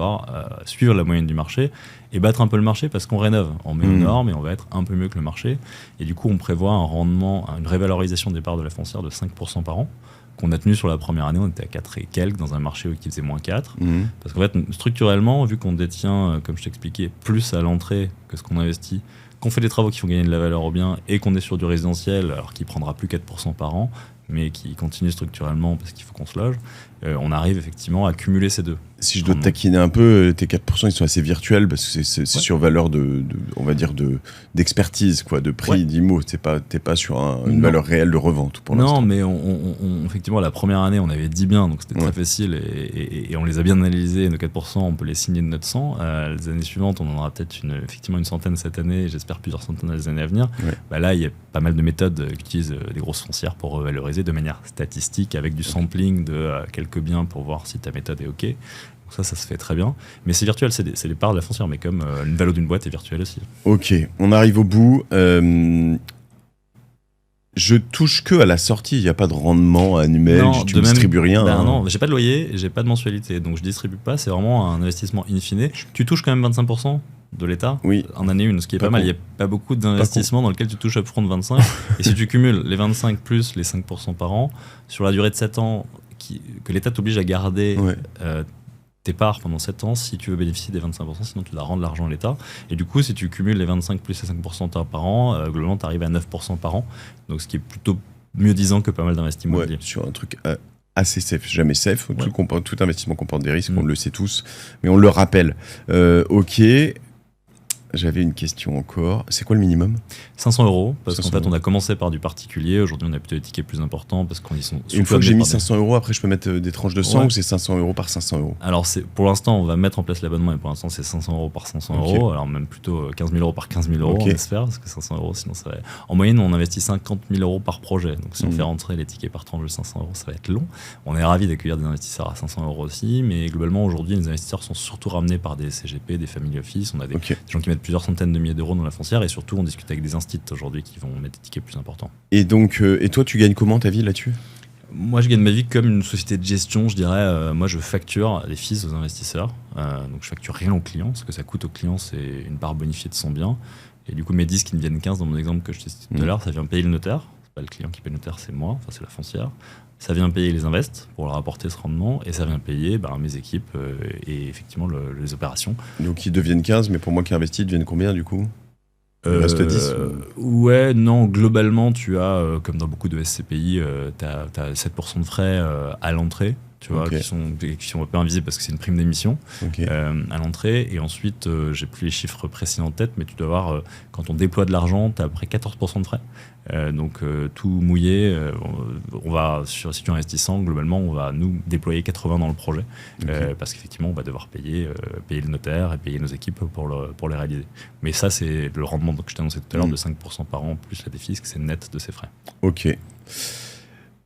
suivre la moyenne du marché et battre un peu le marché parce qu'on rénove. On met aux normes et on va être un peu mieux que le marché. Et du coup, on prévoit un rendement, une révalorisation des parts de la foncière de 5% par an. Qu'on a tenu sur la première année, on était à 4 et quelques dans un marché qui faisait moins 4. Parce qu'en fait, structurellement, vu qu'on détient, comme je t'expliquais, plus à l'entrée que ce qu'on investit, qu'on fait des travaux qui font gagner de la valeur au bien et qu'on est sur du résidentiel, alors qui prendra plus 4% par an, mais qui continue structurellement parce qu'il faut qu'on se loge, on arrive effectivement à cumuler ces deux. Si je dois te taquiner un peu, tes 4% ils sont assez virtuels parce que c'est sur valeur on va dire d'expertise, quoi, de prix d'IMO. T'es pas sur une valeur réelle de revente pour l'instant. Non, mais effectivement, la première année, on avait 10 biens, donc c'était très facile et on les a bien analysés. Nos 4%, on peut les signer de notre sang. Les années suivantes, on en aura peut-être effectivement une centaine cette année, et j'espère plusieurs centaines les années à venir. Là, il y a pas mal de méthodes qui utilisent des grosses foncières pour revaloriser de manière statistique avec du sampling de quelques biens pour voir si ta méthode est OK. Donc ça se fait très bien. Mais c'est virtuel, c'est les parts de la foncière, mais comme une valeur d'une boîte est virtuelle aussi. Ok, on arrive au bout. Je touche que à la sortie, il n'y a pas de rendement annuel, tu ne distribues rien. Non, j'ai pas de loyer, j'ai pas de mensualité, donc je distribue pas, c'est vraiment un investissement in fine. Tu touches quand même 25% de l'État en année 1, ce qui est pas mal. Il n'y a pas beaucoup d'investissements dans lesquels tu touches upfront 25%. Et si tu cumules les 25 plus les 5% par an, sur la durée de 7 ans, que l'État t'oblige à garder tes parts pendant 7 ans si tu veux bénéficier des 25%, sinon tu dois rendre l'argent à l'État. Et du coup, si tu cumules les 25 plus les 5% par an, globalement, tu arrives à 9% par an. Donc, ce qui est plutôt mieux disant que pas mal d'investissements immobiliers. Sur un truc assez safe, jamais safe. Tout investissement comporte des risques, on le sait tous, mais on le rappelle. Ok. j'avais une question encore. C'est quoi le minimum ? 500 €, parce 500 qu'en fait, on a commencé par du particulier. Aujourd'hui, on a plutôt des tickets plus importants parce qu'ils sont. Une fois que j'ai mis 500 €, après, je peux mettre des tranches de 100 ou c'est 500 € par 500 €? Alors, pour l'instant, on va mettre en place l'abonnement et pour l'instant, c'est 500 € par 500 €. Okay. Alors, même plutôt 15 000 € par 15 000 €, Okay. on espère, parce que 500 €, sinon ça va. En moyenne, on investit 50 000 € par projet. Donc, si on fait rentrer les tickets par tranche de 500 €, ça va être long. On est ravis d'accueillir des investisseurs à 500 € aussi, mais globalement, aujourd'hui, les investisseurs sont surtout ramenés par des CGP, des family office. On a des gens qui mettent plusieurs centaines de milliers d'euros dans la foncière et surtout, on discute avec des instituts aujourd'hui qui vont mettre des tickets plus importants. Et donc, et toi, tu gagnes comment ta vie là-dessus ? Moi, je gagne ma vie comme une société de gestion, je dirais. Moi, je facture les fees aux investisseurs. Donc, je facture rien aux clients. Ce que ça coûte aux clients, c'est une part bonifiée de son bien. Et du coup, mes 10 qui me viennent 15 dans mon exemple que je t'ai cité tout à l'heure, ça vient payer le notaire. C'est pas le client qui paye le notaire, c'est moi. Enfin, c'est la foncière. Ça vient payer les invests pour leur apporter ce rendement et ça vient payer mes équipes et effectivement les opérations. Donc ils deviennent 15, mais pour moi qui investis, ils deviennent combien du coup ? Il reste 10 Ouais, non, globalement, tu as, comme dans beaucoup de SCPI, tu as 7% de frais à l'entrée. Tu vois, qui sont un peu invisibles parce que c'est une prime d'émission à l'entrée. Et ensuite, j'ai plus les chiffres précis en tête, mais tu dois voir, quand on déploie de l'argent, tu as à peu près 14% de frais. Donc, tout mouillé, on va, si tu es investissant, globalement, on va nous déployer 80 dans le projet. Parce qu'effectivement, on va devoir payer le notaire et payer nos équipes pour les réaliser. Mais ça, c'est le rendement que je t'ai annoncé tout à l'heure de 5% par an, plus la défisque, c'est net de ces frais. Ok.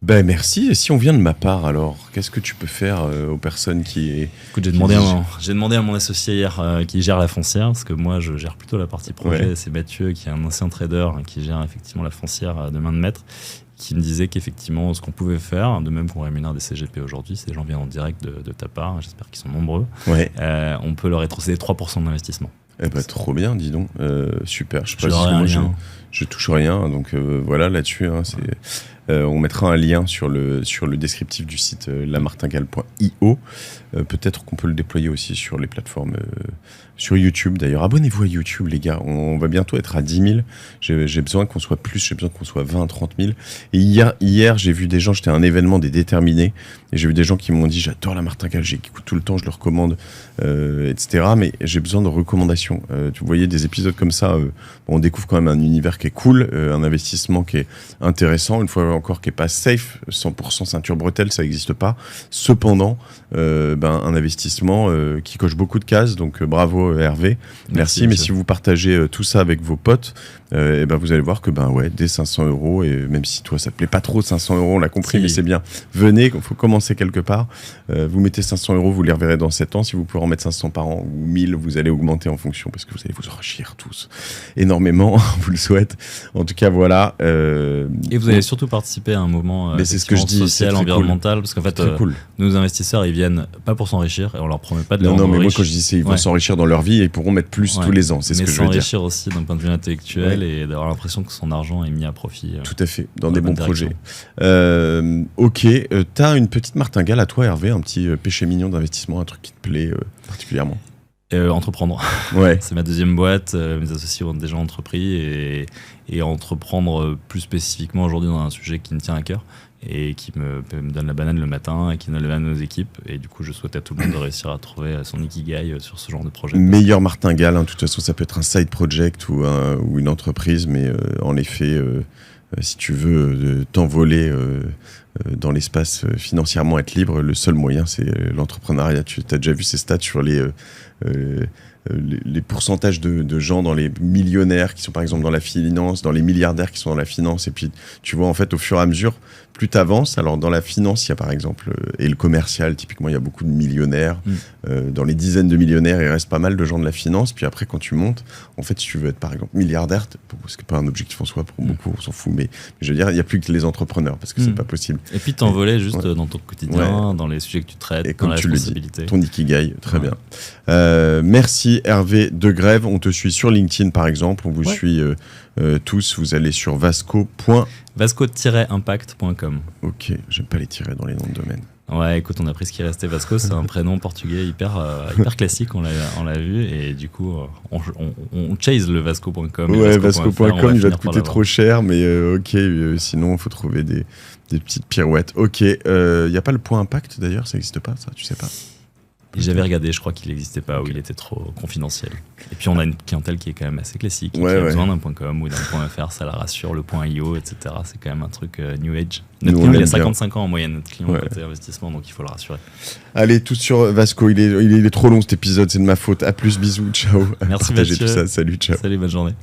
Ben merci. Et si on vient de ma part, alors, qu'est-ce que tu peux faire aux personnes qui... Écoute, j'ai demandé à mon associé hier qui gère la foncière, parce que moi, je gère plutôt la partie projet. Ouais. C'est Mathieu, qui est un ancien trader, qui gère effectivement la foncière de main de maître, qui me disait qu'effectivement, ce qu'on pouvait faire, de même qu'on rémunère des CGP aujourd'hui, si les gens viennent en direct de ta part, j'espère qu'ils sont nombreux, on peut leur rétrocéder 3% d'investissement. Eh ben, trop bien, dis donc. Super. Je sais pas si moi, je touche rien, donc voilà, là-dessus, on mettra un lien sur le descriptif du site lamartingale.io. Peut-être qu'on peut le déployer aussi sur les plateformes, sur YouTube d'ailleurs. Abonnez-vous à YouTube, les gars. On va bientôt être à 10 000. J'ai besoin qu'on soit plus, j'ai besoin qu'on soit 20, 30 000. Et hier j'ai vu des gens, j'étais à un événement des déterminés, et j'ai vu des gens qui m'ont dit j'adore la Martingale, j'écoute tout le temps, je le recommande, etc. Mais j'ai besoin de recommandations. Tu voyais des épisodes comme ça, on découvre quand même un univers qui est cool, un investissement qui est intéressant, une fois encore qui est pas safe, 100% ceinture bretelle, ça n'existe pas. Cependant, un investissement qui coche beaucoup de cases, donc bravo Hervé, merci. Mais si vous partagez tout ça avec vos potes, vous allez voir que dès 500 €, et même si toi ça te plaît pas trop 500 €, on l'a compris, mais c'est bien, venez, il faut commencer quelque part, vous mettez 500 €, vous les reverrez dans 7 ans, si vous pouvez en mettre 500 par an ou 1000, vous allez augmenter en fonction, parce que vous allez vous enrichir tous énormément, on vous le souhaite, en tout cas voilà. Et vous allez surtout participer à un moment c'est ce que je dis, social, environnemental, cool. Parce qu'en fait nos investisseurs ils viennent pas pour s'enrichir et on leur promet pas de non, mais moi quand je dis ils vont s'enrichir dans leur vie et ils pourront mettre plus tous les ans, c'est ce que je veux dire. Mais s'enrichir aussi d'un point de vue intellectuel et d'avoir l'impression que son argent est mis à profit. Tout à fait, dans des bons projets. Ok, t'as une petite martingale à toi Hervé, un petit péché mignon d'investissement, un truc qui te plaît particulièrement? Entreprendre. C'est ma deuxième boîte, mes associés ont déjà entrepris et entreprendre plus spécifiquement aujourd'hui dans un sujet qui me tient à cœur et qui me donne la banane le matin et qui donne la banane à nos équipes. Et du coup, je souhaite à tout le monde de réussir à trouver son ikigai sur ce genre de projet. Meilleure martingale, de toute façon, ça peut être un side project ou une entreprise, mais en effet, si tu veux t'envoler dans l'espace financièrement, être libre, le seul moyen, c'est l'entrepreneuriat. Tu as déjà vu ces stats sur les pourcentages de gens dans les millionnaires qui sont par exemple dans la finance, dans les milliardaires qui sont dans la finance, et puis tu vois en fait au fur et à mesure plus tu avances, alors dans la finance il y a par exemple et le commercial typiquement il y a beaucoup de millionnaires, dans les dizaines de millionnaires il reste pas mal de gens de la finance, puis après quand tu montes en fait si tu veux être par exemple milliardaire, ce qui n'est pas un objectif en soi pour beaucoup, on s'en fout, mais je veux dire il n'y a plus que les entrepreneurs parce que c'est pas possible. Et puis t'envoler juste dans ton quotidien, dans les sujets que tu traites, et dans la responsabilité. Ton ikigai, très bien. Merci Hervé de Grève, on te suit sur LinkedIn par exemple, on vous suit tous, vous allez sur vasco-impact.com. Ok, j'aime pas les tirer dans les noms de domaine. Ouais, écoute, on a pris ce qui restait. Vasco, c'est un prénom portugais hyper classique, on l'a vu, et du coup, on chase le vasco.com. Ouais, vasco.com, il va te coûter trop cher, mais sinon, il faut trouver des petites pirouettes. Ok, il n'y a pas le point impact d'ailleurs, ça n'existe pas, ça, tu sais pas? Et j'avais regardé, je crois qu'il n'existait pas, ou il était trop confidentiel. Et puis on a une clientèle qui est quand même assez classique, qui a besoin d'un .com ou d'un .fr, ça la rassure, le .io, etc. C'est quand même un truc New Age. Notre client, il a 55 ans en moyenne, notre client côté investissement, donc il faut le rassurer. Allez, tout sur Vasco, il est trop long cet épisode, c'est de ma faute. À plus, bisous, ciao. Merci Partagez Mathieu. tout ça, salut, ciao. Salut, bonne journée.